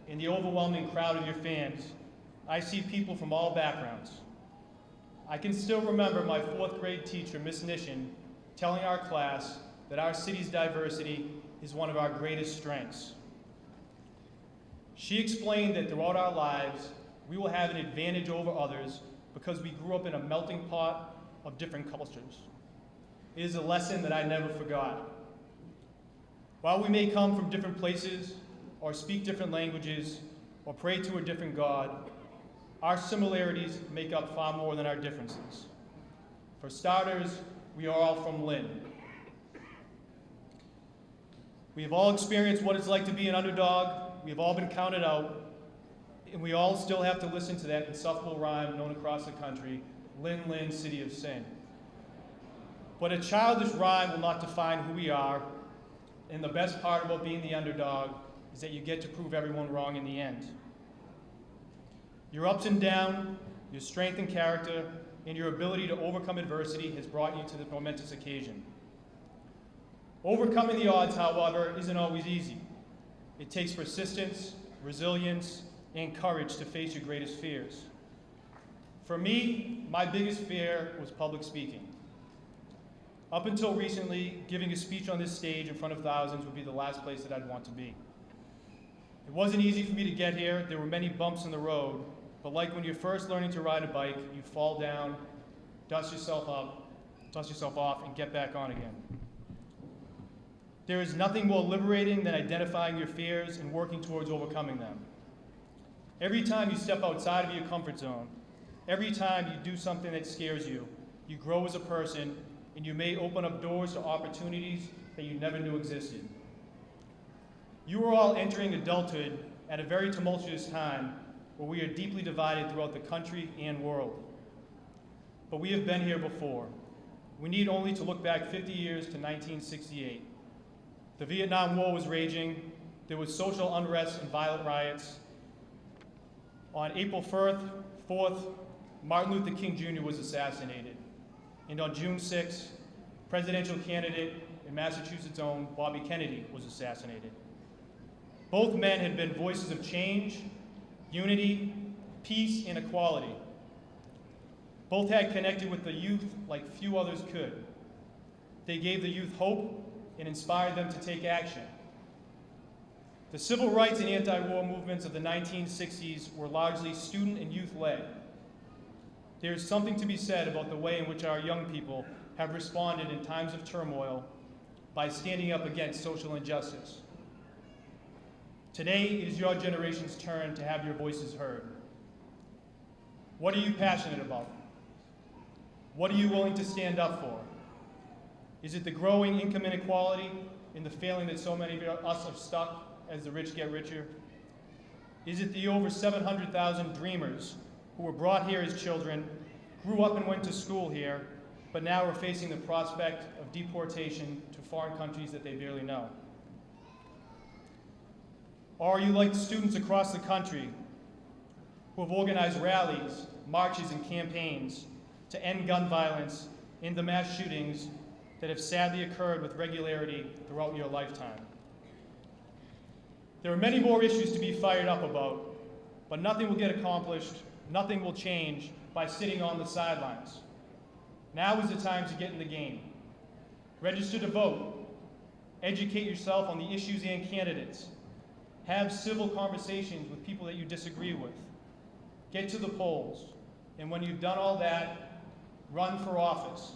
and the overwhelming crowd of your fans, I see people from all backgrounds. I can still remember my 4th grade teacher, Miss Nishin, telling our class that our city's diversity is one of our greatest strengths. She explained that throughout our lives, we will have an advantage over others because we grew up in a melting pot of different cultures. It is a lesson that I never forgot. While we may come from different places, or speak different languages, or pray to a different God, our similarities make up far more than our differences. For starters, we are all from Lynn. We have all experienced what it's like to be an underdog. We have all been counted out, and we all still have to listen to that insufferable rhyme known across the country, Lynn, Lynn, City of Sin. But a childish rhyme will not define who we are, and the best part about being the underdog is that you get to prove everyone wrong in the end. Your ups and downs, your strength and character, and your ability to overcome adversity has brought you to the momentous occasion. Overcoming the odds, however, isn't always easy. It takes persistence, resilience, and courage to face your greatest fears. For me, my biggest fear was public speaking. Up until recently, giving a speech on this stage in front of thousands would be the last place that I'd want to be. It wasn't easy for me to get here. There were many bumps in the road, but like when you're first learning to ride a bike, you fall down, dust yourself off, and get back on again. There is nothing more liberating than identifying your fears and working towards overcoming them. Every time you step outside of your comfort zone, every time you do something that scares you, you grow as a person, and you may open up doors to opportunities that you never knew existed. You are all entering adulthood at a very tumultuous time where we are deeply divided throughout the country and world. But we have been here before. We need only to look back 50 years to 1968. The Vietnam War was raging. There was social unrest and violent riots. On April 4th, Martin Luther King Jr. was assassinated. And on June 6th, presidential candidate and Massachusetts' own Bobby Kennedy was assassinated. Both men had been voices of change, unity, peace, and equality. Both had connected with the youth like few others could. They gave the youth hope and inspired them to take action. The civil rights and anti-war movements of the 1960s were largely student and youth-led. There is something to be said about the way in which our young people have responded in times of turmoil by standing up against social injustice. Today, it is your generation's turn to have your voices heard. What are you passionate about? What are you willing to stand up for? Is it the growing income inequality and the feeling that so many of us are stuck as the rich get richer? Is it the over 700,000 dreamers who were brought here as children, grew up and went to school here, but now are facing the prospect of deportation to foreign countries that they barely know? Or are you like students across the country who have organized rallies, marches, and campaigns to end gun violence and the mass shootings that have sadly occurred with regularity throughout your lifetime? There are many more issues to be fired up about, but nothing will get accomplished, nothing will change by sitting on the sidelines. Now is the time to get in the game. Register to vote. Educate yourself on the issues and candidates. Have civil conversations with people that you disagree with. Get to the polls. And when you've done all that, run for office.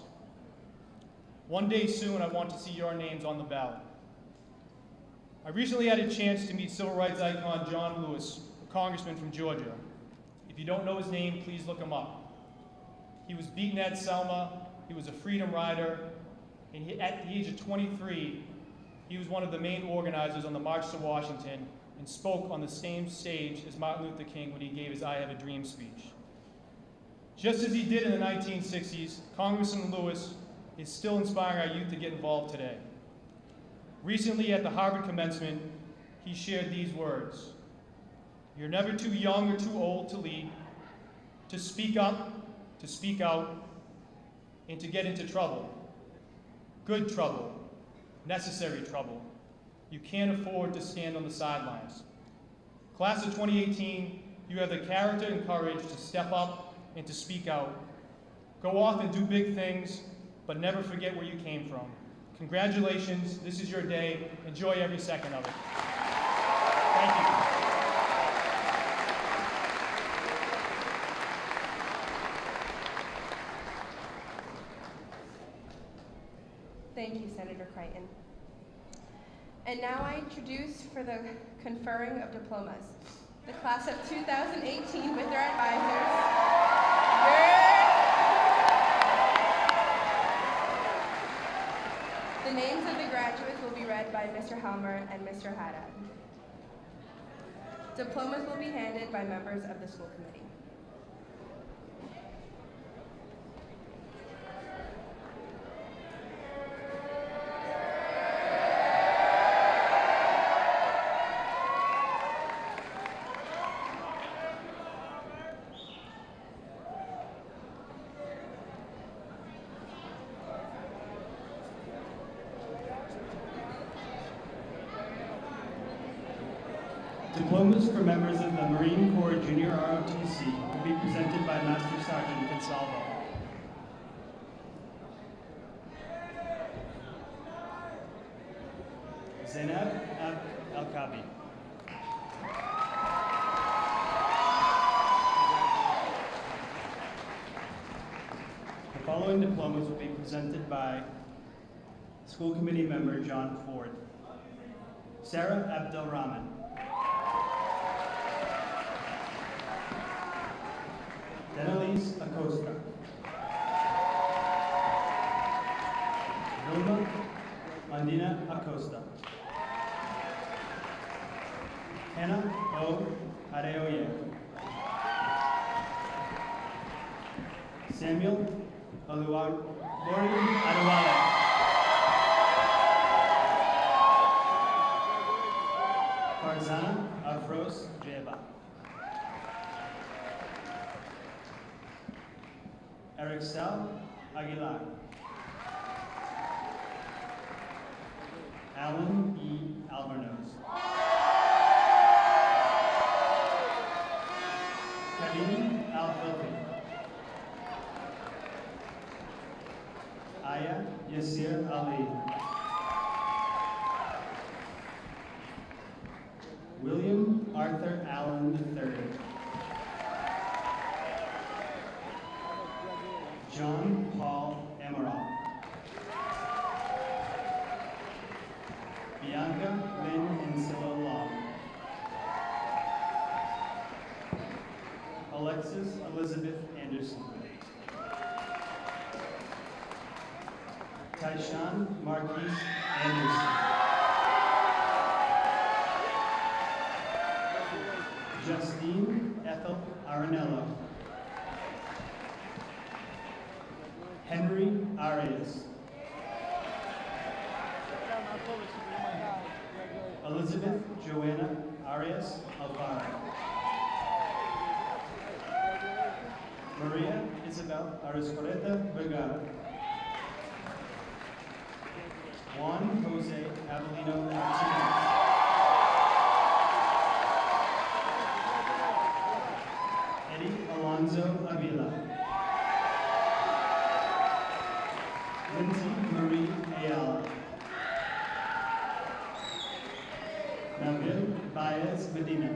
One day soon, I want to see your names on the ballot. I recently had a chance to meet civil rights icon John Lewis, a congressman from Georgia. If you don't know his name, please look him up. He was beaten at Selma, he was a freedom rider, and at the age of 23, he was one of the main organizers on the March to Washington and spoke on the same stage as Martin Luther King when he gave his I Have a Dream speech. Just as he did in the 1960s, Congressman Lewis is still inspiring our youth to get involved today. Recently at the Harvard Commencement, he shared these words: "You're never too young or too old to lead, to speak up, to speak out, and to get into trouble. Good trouble, necessary trouble. You can't afford to stand on the sidelines. Class of 2018, you have the character and courage to step up and to speak out. Go off and do big things, but never forget where you came from. Congratulations, this is your day. Enjoy every second of it." Thank you. Thank you, Senator Crichton. And now I introduce for the conferring of diplomas, the class of 2018 with their advisors. The names of the graduates will be read by Mr. Helmer and Mr. Haddad. Diplomas will be handed by members of the school committee. Diplomas for members of the Marine Corps Junior ROTC will be presented by Master Sergeant Consalvo. Zainab Al-Kabi. The following diplomas will be presented by School Committee Member John Ford. Sarah Abdelrahman. Denelise Acosta. Vilma Mandina Acosta. Hannah O. Adeoye. Samuel Oluwari Adewale. Farzana Afros Jeba. Eric Sal Aguilar. Alan E. Albornoz. Karim Al-Hilfi. Aya Yasir Ali. William Arthur Allen III. John Paul Emerald. Bianca Lynn Insilla Long. Alexis Elizabeth Anderson. Tyshawn Marquise Anderson. Justine Ethel Arenello. Henry Arias. Elizabeth Joanna Arias Alvaro. Maria Isabel Ariscoreta Vergara. Juan Jose Avelino Martinez. Eddie Alonzo Avila. Lindsay Marie Ayala. Nabil Baez Medina.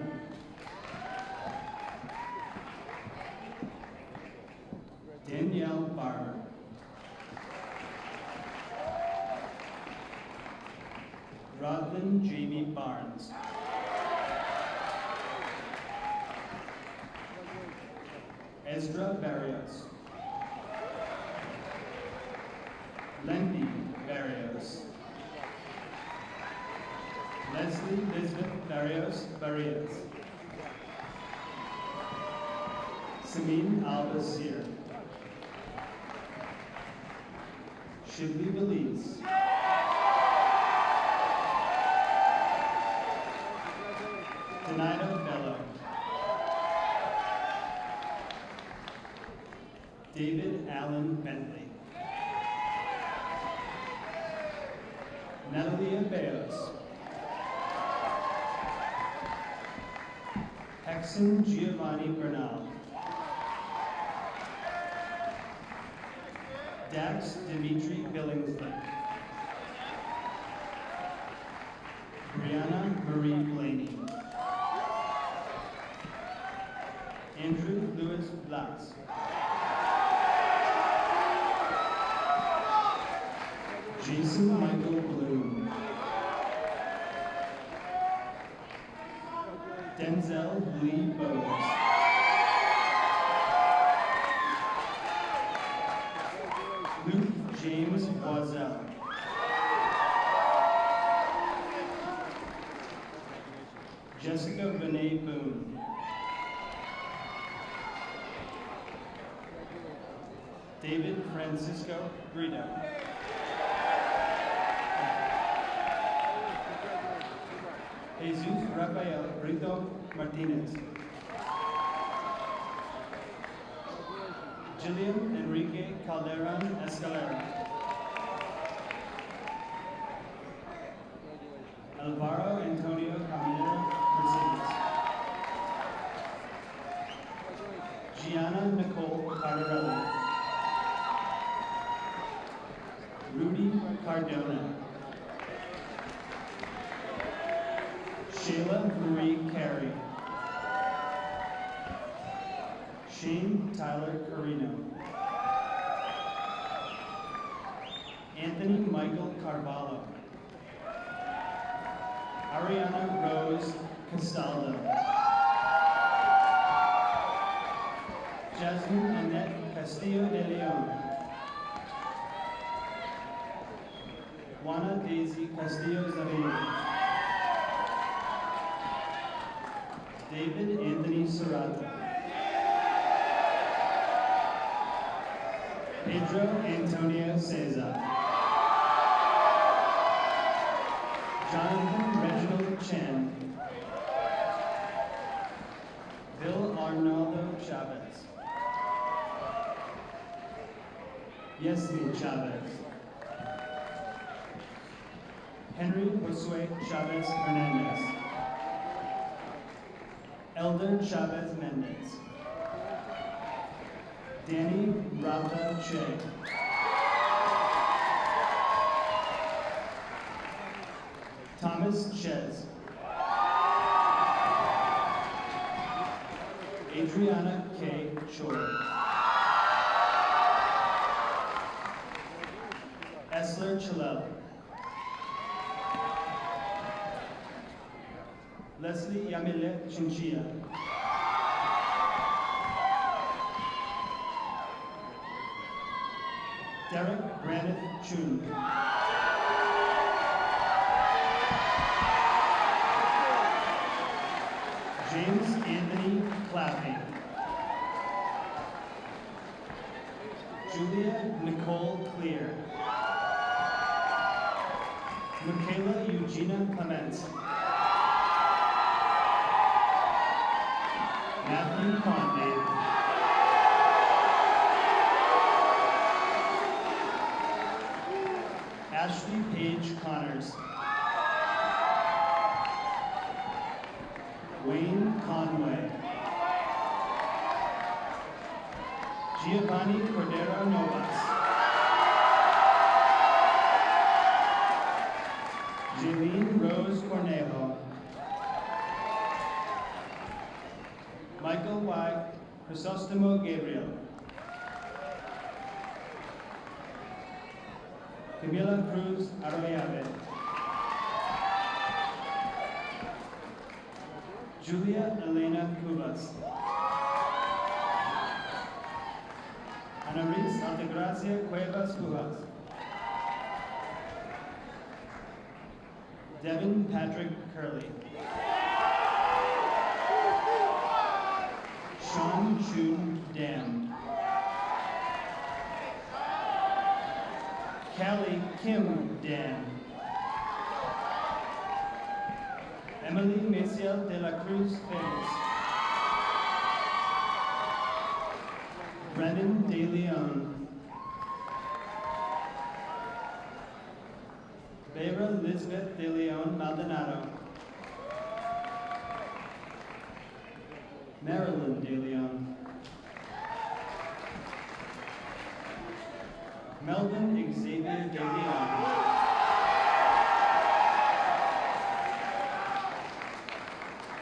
Danielle Barber. Rodlin Jamie Barnes. Ezra Barrios. Lendy Barrios. Leslie Elizabeth Barrios Barrios. Samin Al-Basir. Shibli Belize. Donato Bello. David Allen Bentley. Natalia Beos. Hexon Giovanni Bernal. Dax Dimitri Billingsley. Brianna Marie Blaney. Andrew Louis Blatz. Jason Michael Bloom. Denzel Lee Bowes. Luke James Boisel. Jessica Renee Boone. David Francisco Brito. Jesus Rafael Brito Martinez. Jillian Enrique Calderon Escalera. Alvaro Antonio Caminero Mercedes. Gianna Nicole Cardarelli. Rudy Cardona. Shayla Marie Carey. Shane Tyler Carino. Anthony Michael Carvalho. Ariana Rose Castaldo. Jasmine Annette Castillo de Leon. Juana Daisy Castillo Zarino. David Anthony Serrato. Pedro Antonio Cesar. Jonathan Reginald Chen. Bill Arnaldo Chavez. Yasmin Chavez. Henry Josue Chavez Hernandez. Elder Chavez Mendez. Danny Rafa Che. Thomas Ches. Adriana K. Choi. Esler Chalel. Leslie Yamile Chinchilla. Derek Brandon Chun. James Anthony Clapping. Julia Nicole Clear. Michaela Eugenia Clements. Matthew Conde. Ashley Paige Connors. Wayne Conway. Giovanni Cordero Novas. Jaylene Rose Cornejo. Michael Y. Crisostomo Gabriel. Camila Cruz Arroyave. Julia Elena Cubas. Anaris Altagracia Cuevas Cuevas. Devin Patrick Curley. Sean Chun Dam. Callie Kim Dan. Emily Maciel de la Cruz Felix. Brendan De Leon. Vera Elizabeth De Leon Maldonado. Marilyn De Leon. Melvin Xavier De Leon.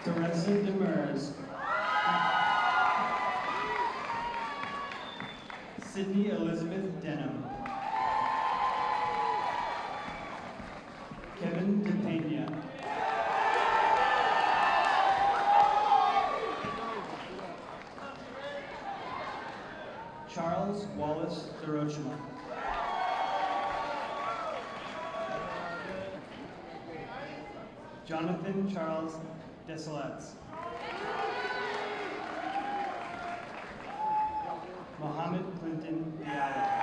Teresa Demers. Sydney Elizabeth Denham. Charles Wallace Dorochma. Jonathan Charles Desilets. Mohammed Clinton Diallo.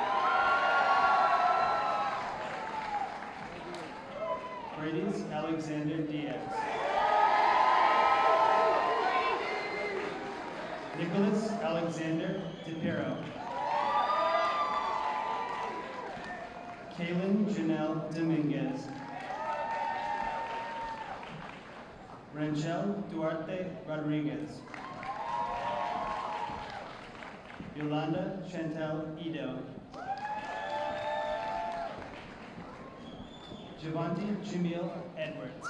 Brady's Alexander Diaz. Nicholas Alexander DePiro. Kaylin Janelle Dominguez. Ranchel Duarte Rodriguez. Yolanda Chantel Ido. Javante Jamil Edwards.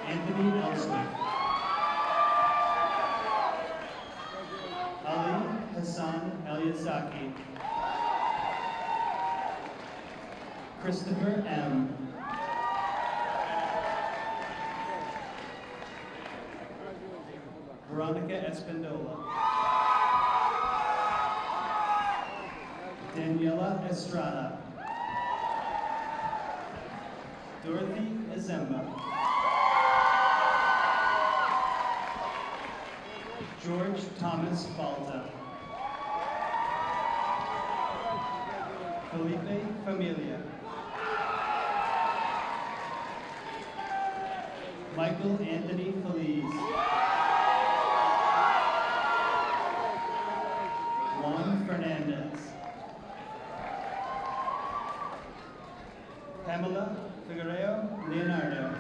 Anthony Ellsworth. Ali Hassan Eliasaki. Christopher M. Veronica Espindola. Daniela Estrada. Dorothy Azemba. George Thomas Balta. Felipe Familia. Michael Anthony Feliz. Juan Fernandez. Pamela Figueroa Leonardo.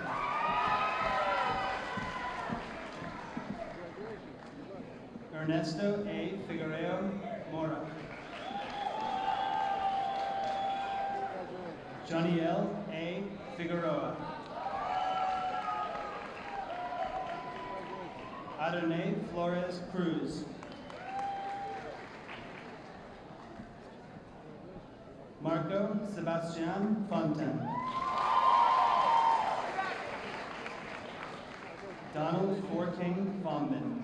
Ernesto A. Figueroa Mora. Johnny L. A. Figueroa. Adonai Flores Cruz. Marco Sebastian Fonten. Donald Forking Fomben.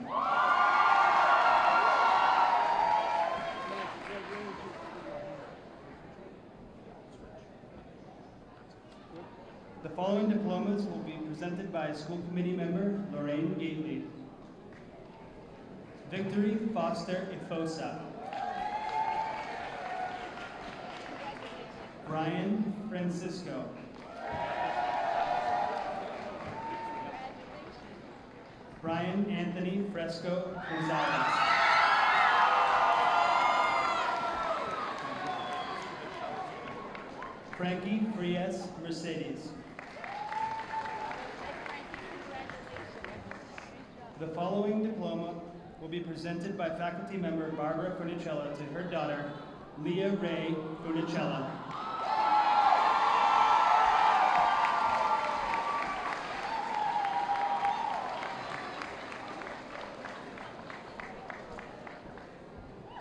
The following diplomas will be presented by School Committee Member Lorraine Gately. Victory Foster Ifosa. Brian Francisco. Brian Anthony Fresco Gonzalez. Frankie Frias Mercedes. The following diploma will be presented by faculty member Barbara Funicella to her daughter, Leah Ray Funicella.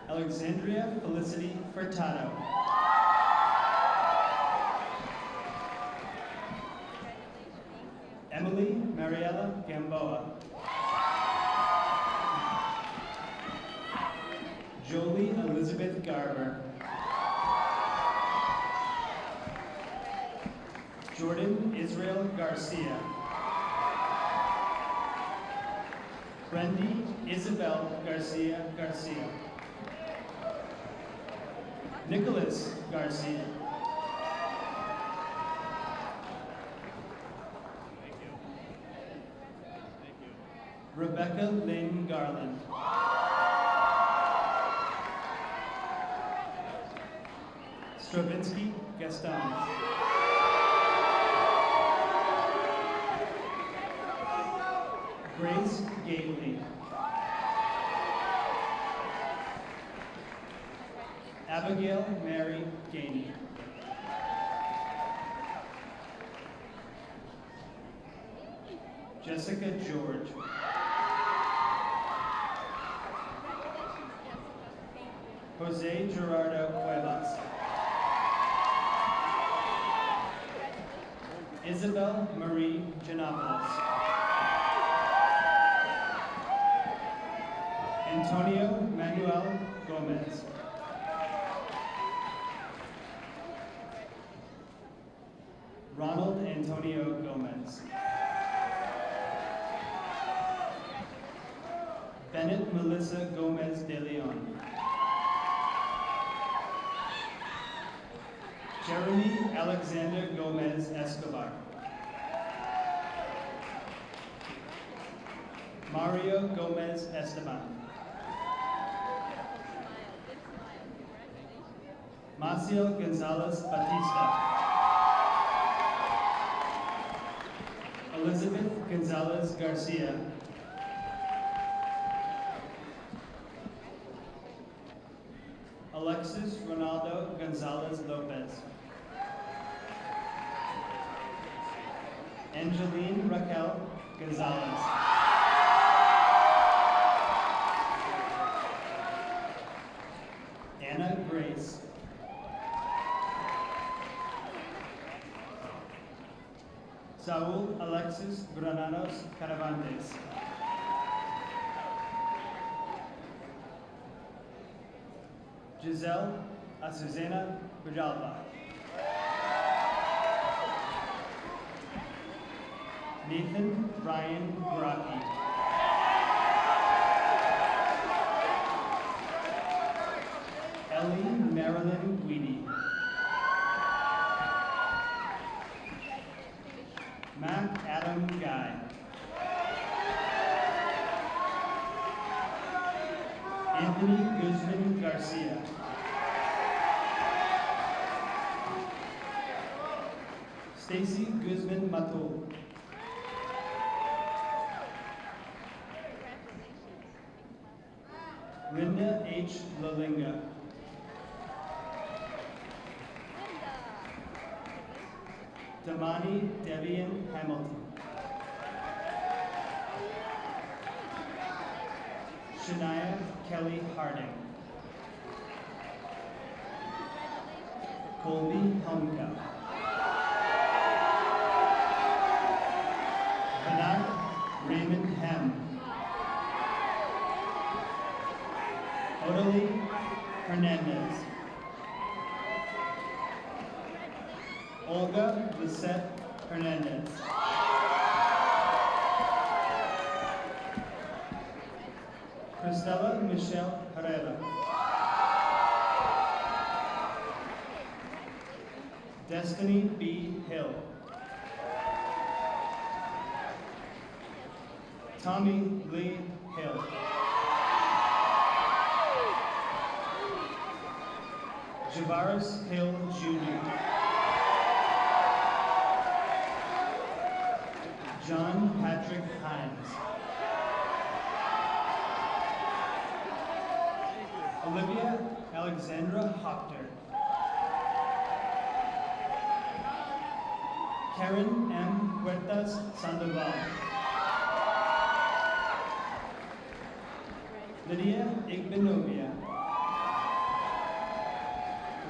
Alexandria Felicity Furtado. Emily Mariella Gamboa. Jolie Elizabeth Garber. Jordan Israel Garcia. Brendy Isabel Garcia Garcia. Nicholas Garcia. Rebecca Lynn Garland. Stravinsky Gaston. Grace Gately. Abigail Mary Gainey. Jessica George. Jose Gerardo Cuevas. Isabel Marie Giannopoulos. Antonio Manuel Gomez. Ronald Antonio Gomez. Bennett Melissa Gomez de Leon. Jeremy Alexander Gomez Escobar. Mario Gomez Esteban. Maciel Gonzalez Batista. Elizabeth Gonzalez Garcia. Alexis Ronaldo Gonzalez Lopez. Angeline Raquel Gonzalez. Anna Grace. Saul Alexis Granados Caravantes. Giselle Azucena Grijalva. Nathan Ryan Graki. Ellie Marilyn Guidi. Mac Adam Guy. Anthony Guzman Garcia. Stacy Guzman Mato. Linda H. Lalinga. Damani Devian Hamilton. Shania Kelly Harding. Colby Humka. Hanak Raymond Hem. Odalie Hernandez. Olga Lisette Hernandez. Cristela Michelle Herrera. Destiny B. Hill. Tommy Lee Hill. Javaris Hill Jr. John Patrick Hines. Olivia Alexandra Hopter. Karen M. Huertas Sandoval. Lydia Igbenovia.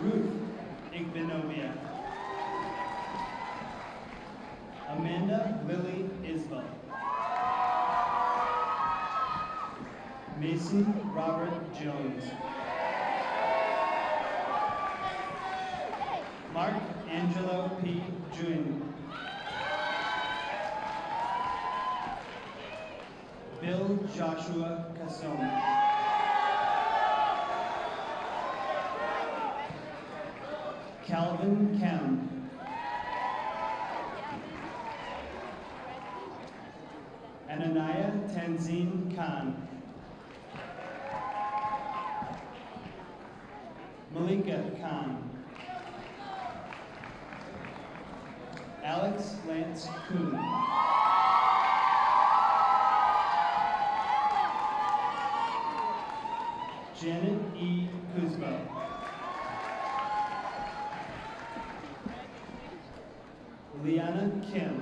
Ruth Igbenovia. Amanda Lily Isbell. Mason Robert Jones. Mark Angelo P. Jr. Bill Joshua Casone. Calvin Kemp. Ananiah Tanzine Khan. Malika Khan. Alex Lance Kuhn. Janet E. Kuzbo. Liana Kim.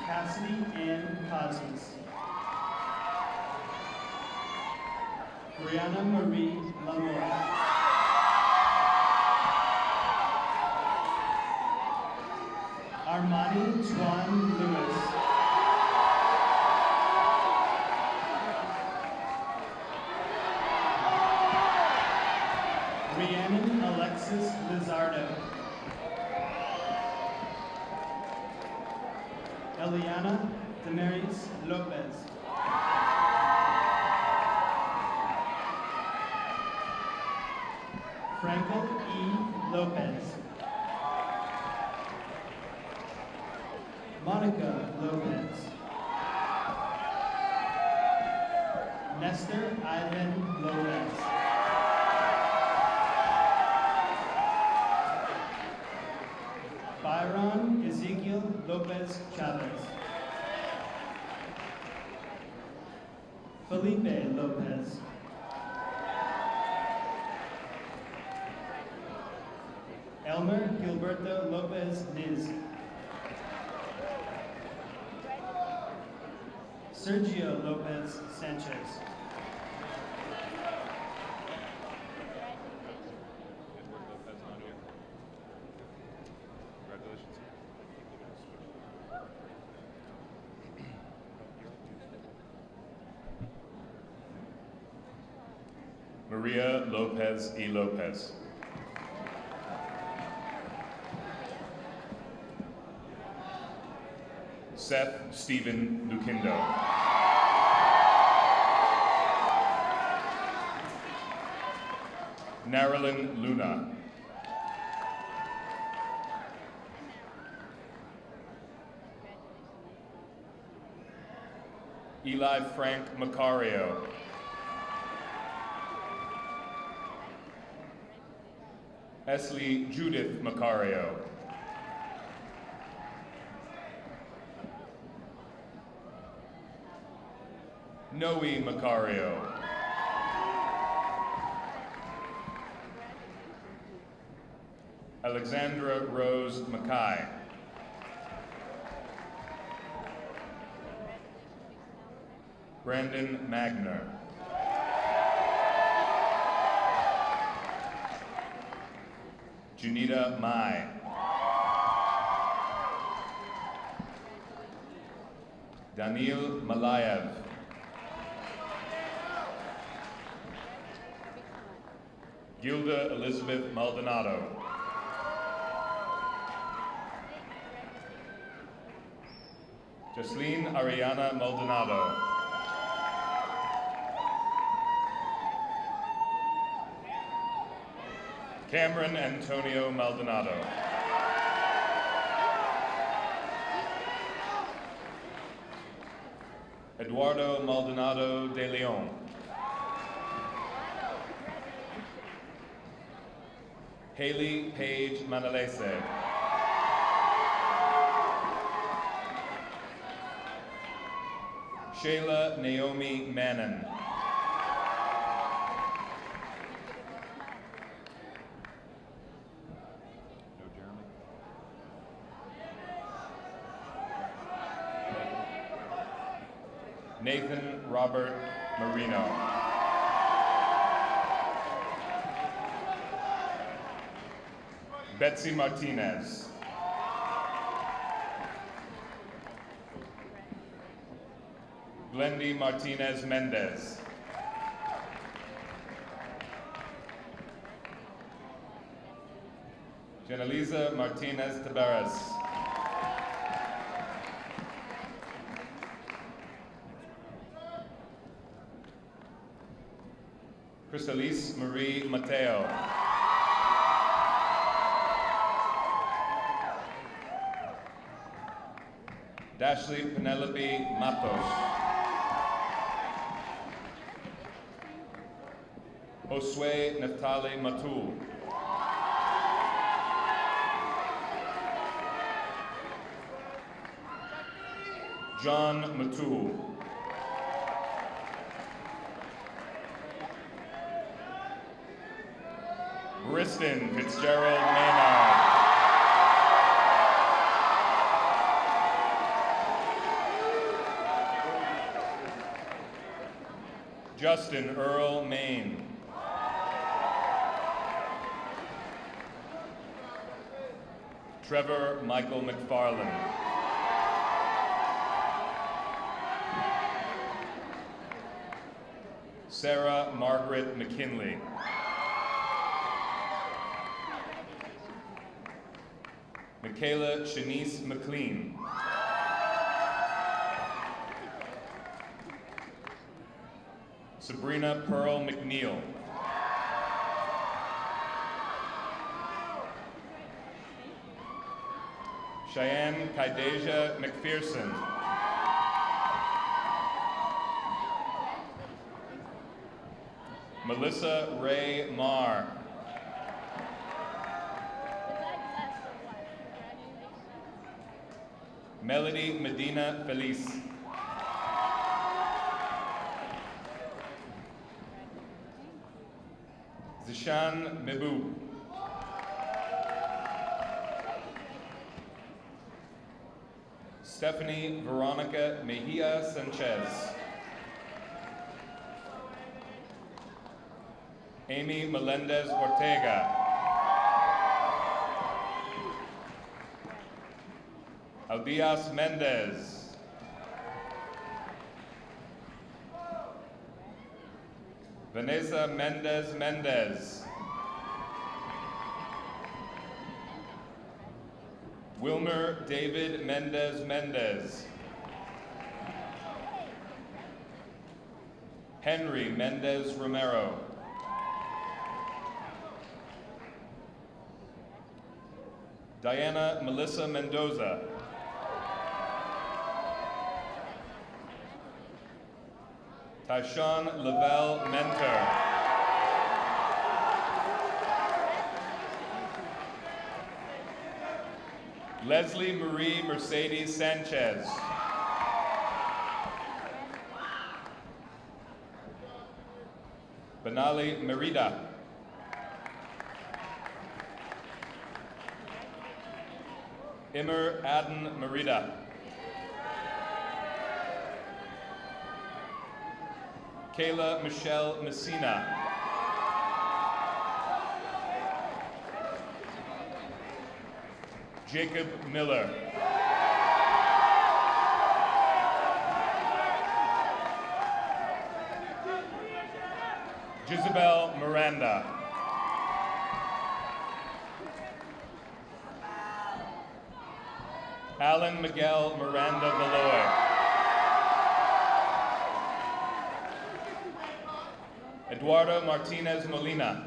Cassidy Ann Cosmas. Brianna Marie Lamora. Armani Twan Lewis. Eliana Damaris Lopez. Frankel E. Lopez. Monica Lopez. Nestor Ivan Lopez. Byron Ezekiel Lopez Chavez. Felipe Lopez. Elmer Gilberto Lopez Niz. Sergio Lopez Sanchez. Maria Lopez E. Lopez. Seth Stephen Lukindo. Narilyn Luna. Eli Frank Macario. Esley Judith Macario. Noe Macario. Alexandra Rose Mackay. Brandon Magner. Junita Mai. Daniil Malayev. Gilda Elizabeth Maldonado. Jasleen Ariana Maldonado. Cameron Antonio Maldonado. Eduardo Maldonado de Leon. Haley Paige Manalese. Shayla Naomi Mannon. Nathan Robert Marino. Betsy Martinez. Glendy Martinez Mendez. Janeliza Martinez Tabares. Crystalise Marie Mateo. Dashley Penelope Matos. Josue Neftali Matul. John Matul. Briston Fitzgerald Maynard. Justin Earl Main. Trevor Michael McFarland. Sarah Margaret McKinley. Michaela Shanice McLean. Sabrina Pearl McNeil. Cheyenne Kaideja McPherson. Melissa Ray Marr. Melody Medina Feliz. Zishan Mebou. Stephanie Veronica Mejia Sanchez. Amy Melendez Ortega. Aldias Mendez. Vanessa Mendez Mendez. Wilmer David Mendez Mendez. Henry Mendez Romero. Diana Melissa Mendoza. Tyshawn Lavelle Mentor. Leslie Marie Mercedes Sanchez. Benali Merida. Immer Aden Merida. Kayla Michelle Messina. Jacob Miller. Jezebel Miranda. Alan Miguel Miranda Valoy. Eduardo Martinez Molina.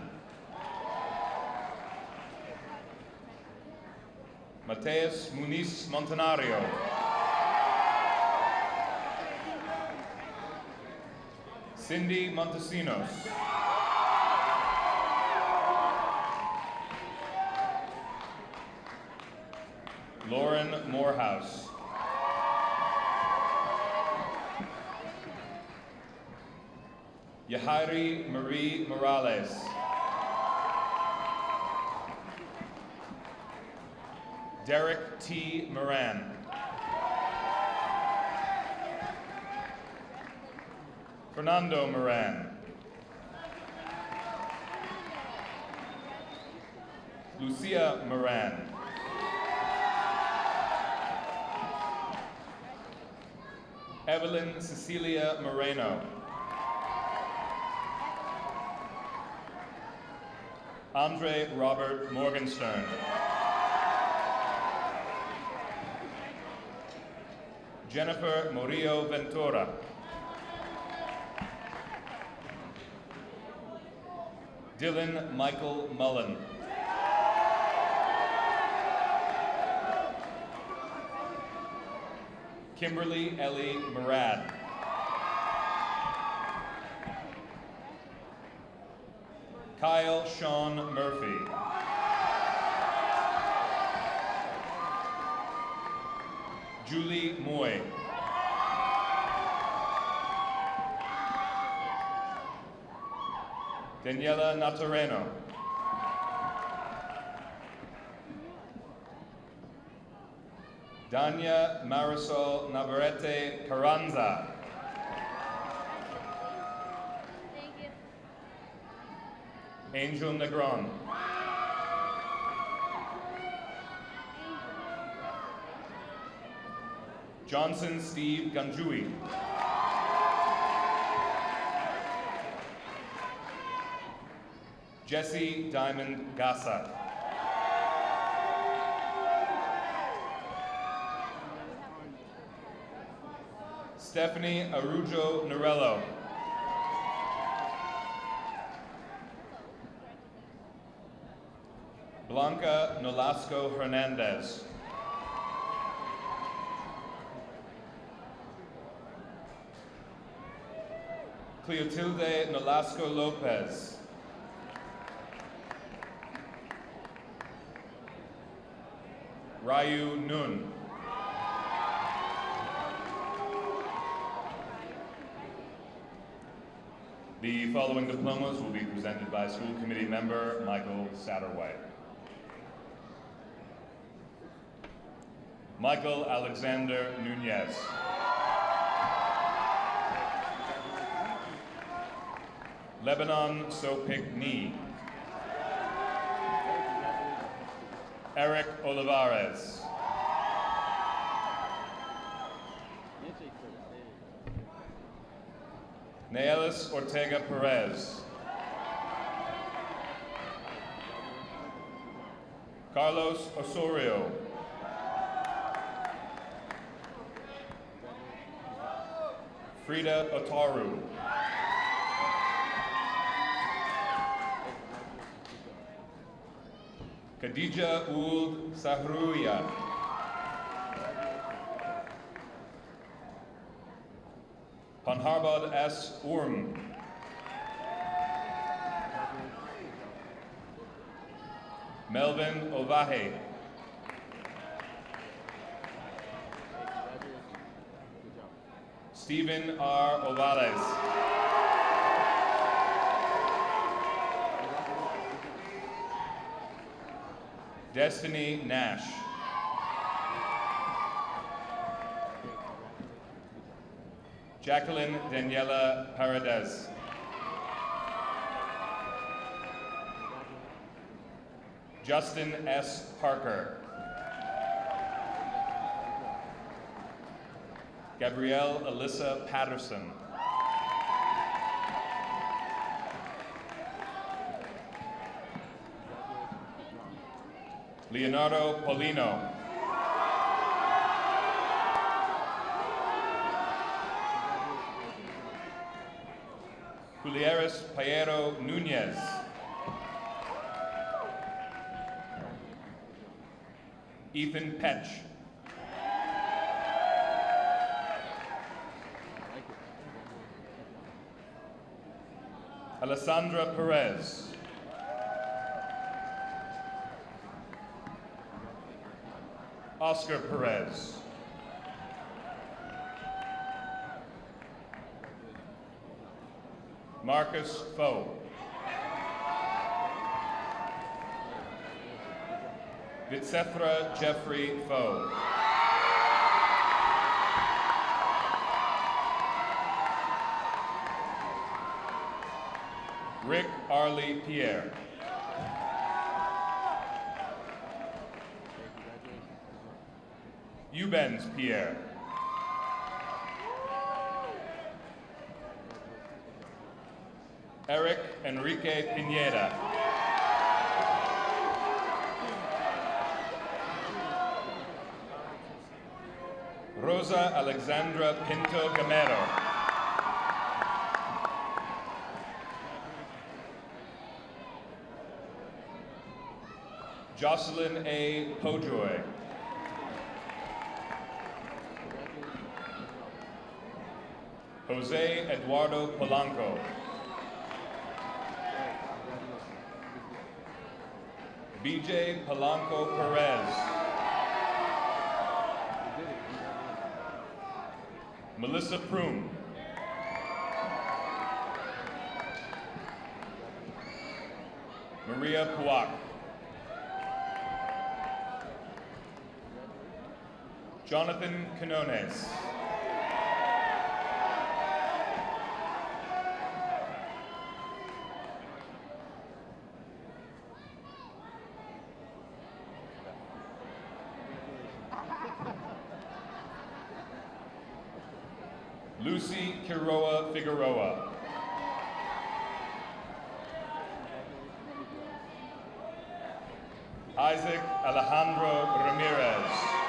Mateus Muniz Montenario. Cindy Montesinos. Lauren Morehouse. Yahairi Marie Morales. Derek T. Moran. Fernando Moran. Lucia Moran. Evelyn Cecilia Moreno. Andre Robert Morgenstern. Jennifer Murillo Ventura. Dylan Michael Mullen. Kimberly Ellie Murad. Kyle Sean Murphy. Julie Moy. Daniela Natareno. Dania Marisol Navarrete Carranza. Thank you. Angel Negron. Johnson Steve Ganjui. Jesse Diamond Gassa. Stephanie Arujo Norello. Blanca Nolasco Hernandez. Cleotilde Nolasco Lopez. Ryu Nun. The following diplomas will be presented by school committee member Michael Satterwhite. Michael Alexander Nunez. Lebanon Sopik Ni. Eric Olivares. Neelis Ortega Perez. Carlos Osorio. Frida Otaru. Khadija Ould Sahrouya. Panharbad S. Urm. Melvin Ovahe. Stephen R. Ovales. Destiny Nash. Jacqueline Daniela Paredes. Justin S. Parker. Gabrielle Alyssa Patterson. Leonardo Polino. Julieris Piero Nunez. Ethan Petch. Alessandra Perez. Oscar Perez. Marcus Foe. Vitsethra Jeffrey Foe. Rick Arley Pierre. Eubens Pierre. Eric Enrique Pineda. Rosa Alexandra Pinto Gamero. Jocelyn A. Pojoy. Jose Eduardo Polanco. BJ Polanco Perez. Melissa Prum. Maria Puak. Jonathan Canones. Lucy Quiroa Figueroa. Isaac Alejandro Ramirez.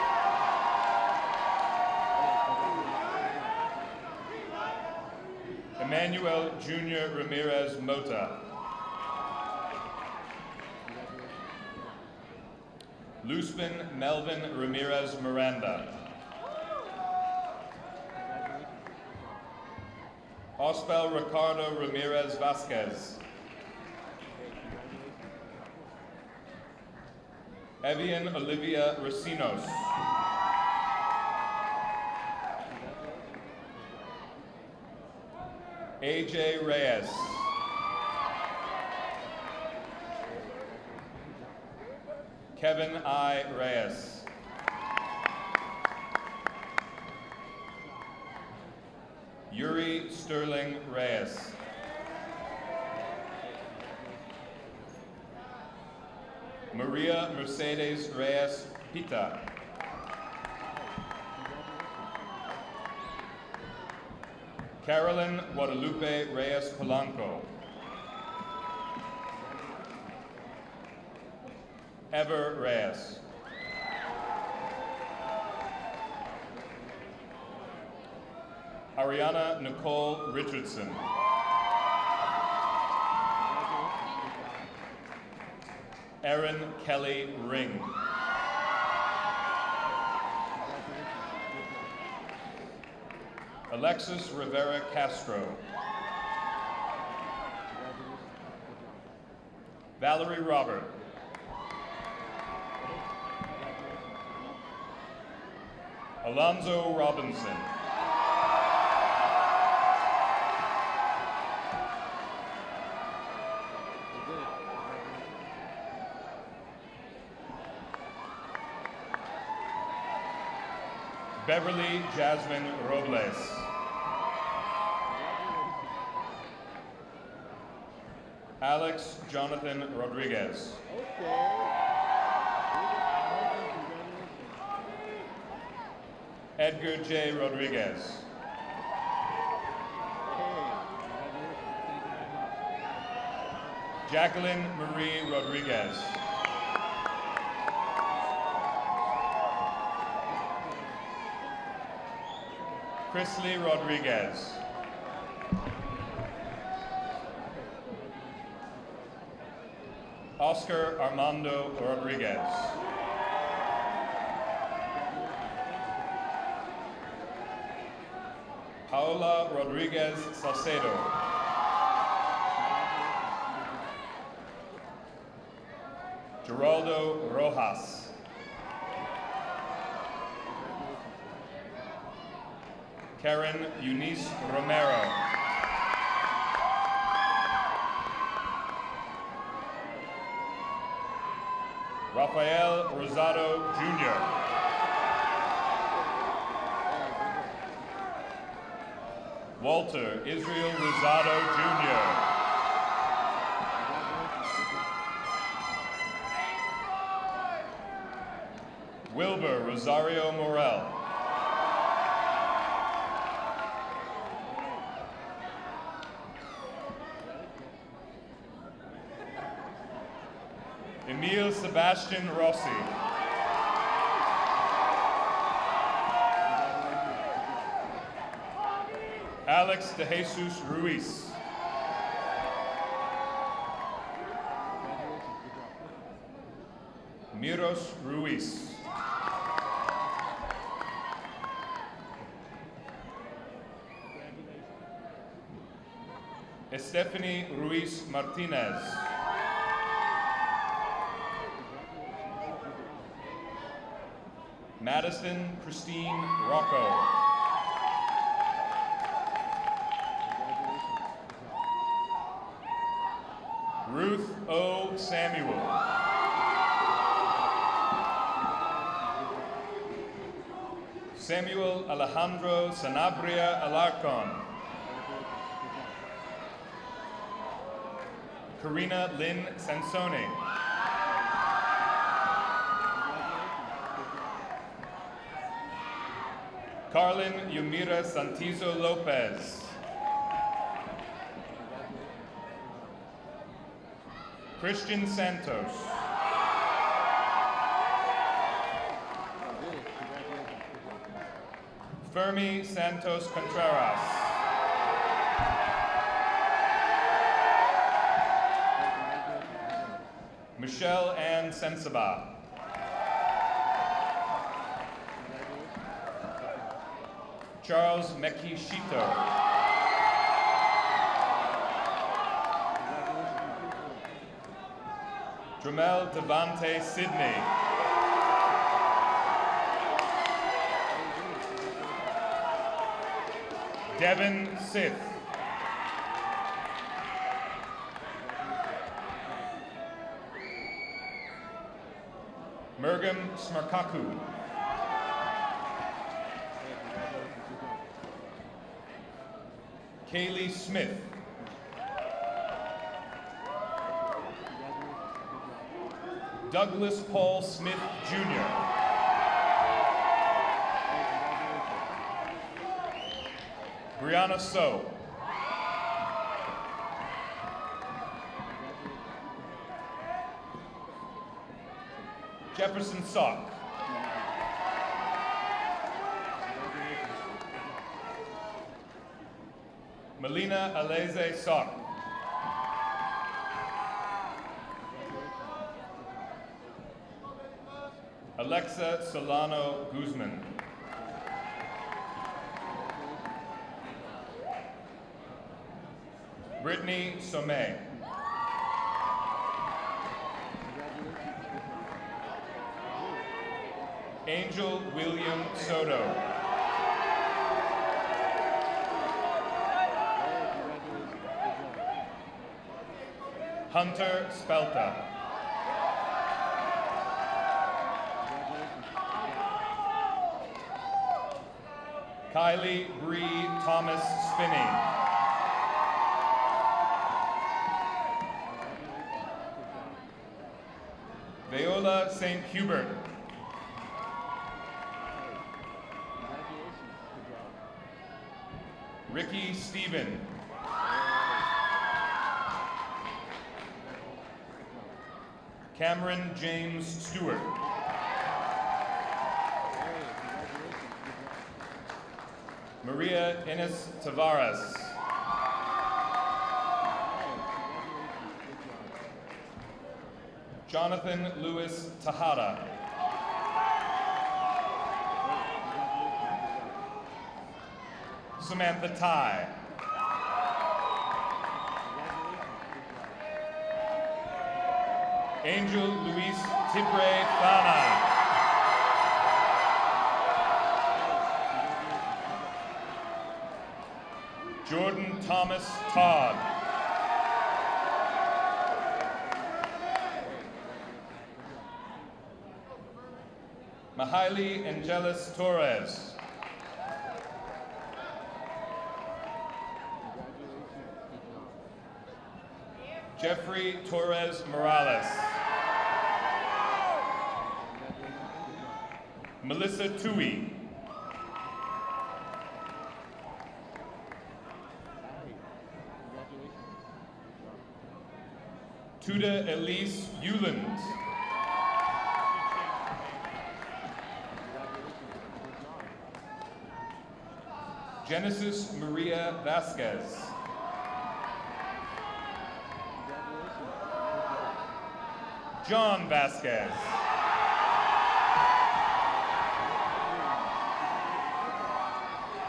Emmanuel Junior Ramirez Mota. Luzbin Melvin Ramirez Miranda. Ospel Ricardo Ramirez Vasquez. Evian Olivia Racinos. AJ Reyes. Kevin I. Reyes. Yuri Sterling Reyes. Maria Mercedes Reyes Pita. Carolyn Guadalupe Reyes Polanco. Ever Reyes. Ariana Nicole Richardson. Erin Kelly Ring. Alexis Rivera Castro. Valerie Robert. Alonzo Robinson. Beverly Jasmine Robles. Alex Jonathan Rodriguez. Edgar J. Rodriguez. Jacqueline Marie Rodriguez. Chrisley Rodriguez. Oscar Armando Rodriguez. Paola Rodriguez Salcedo. Geraldo Rojas. Karen Eunice Romero. Rafael Rosado Jr. Walter Israel Rosado Jr. Wilbur Rosario Morel. Emil Sebastian Rossi. Alex De Jesus Ruiz. Miros Ruiz. Stephanie Ruiz Martinez. Madison Christine Rocco. Ruth O. Samuel. Samuel Alejandro Sanabria Alarcon. Karina Lynn Sansoni. Carlin Yumira Santizo Lopez. Christian Santos. Fermi Santos Contreras. Michelle Ann Sensaba. Charles Mekishito. Dramel Devante Sidney. Devin Sith. Mergam Smarkaku. Kaylee Smith. Douglas Paul Smith, Jr. Brianna So. Jefferson Sock. Melina Aleze Sock. Alexa Solano Guzman. Brittany Somé. Angel William Soto. Hunter Spelta. Kylie Bree Thomas Spinney. Viola St. Hubert. Ricky Stephen. Cameron James Stewart. Maria Inés Tavares. Jonathan Lewis Tejada. Samantha Ty. Angel Luis Tibre Fana. Jordan Thomas Todd. Mahaili Angelis Torres. Jeffrey Torres Morales. Melissa Tui. Tuda Elise Euland. Genesis Maria Vasquez. John Vasquez.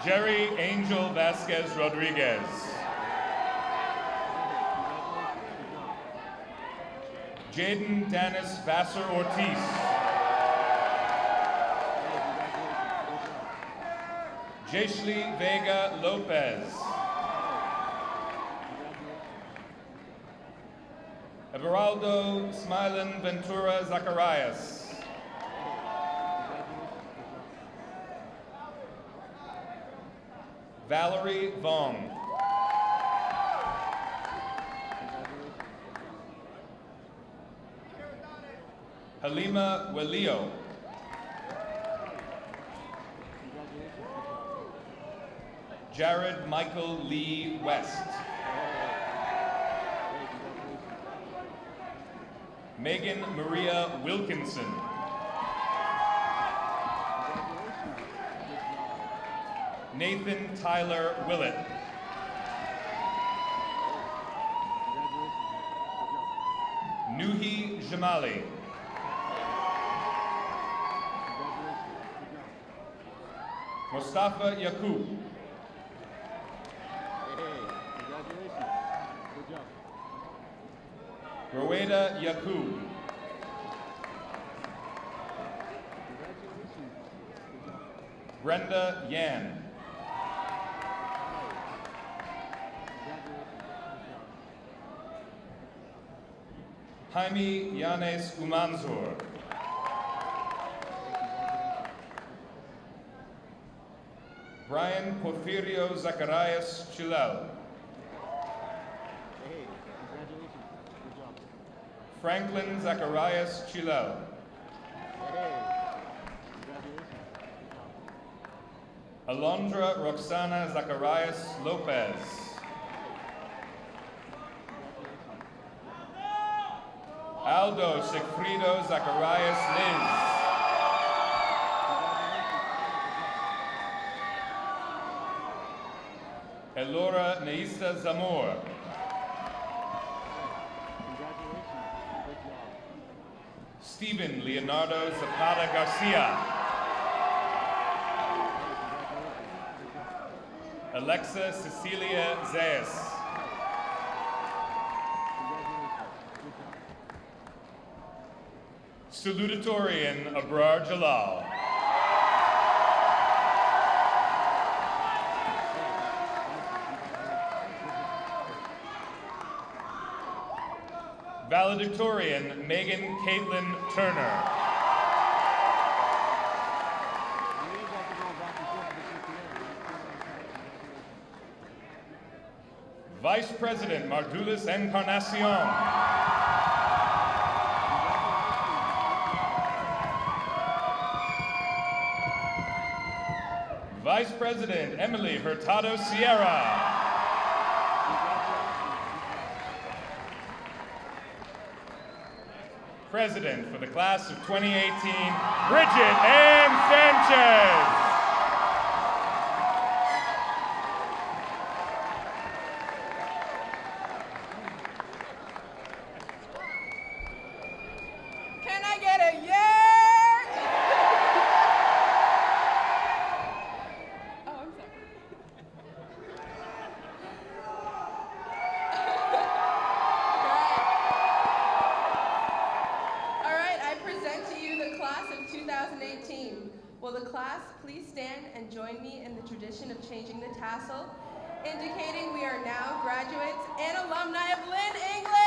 Jerry Angel Vasquez Rodriguez. Jaden Dennis Vassar Ortiz. Jayshli Vega Lopez. Everaldo Smilin Ventura Zacharias. Valerie Vong. Halima Welio. Jared Michael Lee West. Megan Maria Wilkinson. Nathan Tyler Willett. Nuhi Jamali. Mustafa Yakub. Congratulations. Good job. Roweda Yakub. Brenda Yan. Jaime Yanes Umanzor. Brian Porfirio Zacharias Chilel. Hey, congratulations. Good job. Franklin Zacharias Chilel. Hey, congratulations. Good job. Alondra Roxana Zacharias Lopez. Aldo Sigfrido Zacharias Liz. Elora Neisa Zamor. Congratulations. Good job. Stephen Leonardo Zapata Garcia. Alexa Cecilia Zayas. Salutatorian Abrar Jalal. Valedictorian Megan Caitlin Turner. Vice President Mardulis Encarnacion. Vice President Emily Hurtado Sierra. President for the class of 2018, Bridget Ann Sanchez. Can I get a yeah? Oh, I'm sorry. All right, I present to you the class of 2018. Will the class please stand and join me in the tradition of changing the tassel, indicating we are now graduates and alumni of Lynn English?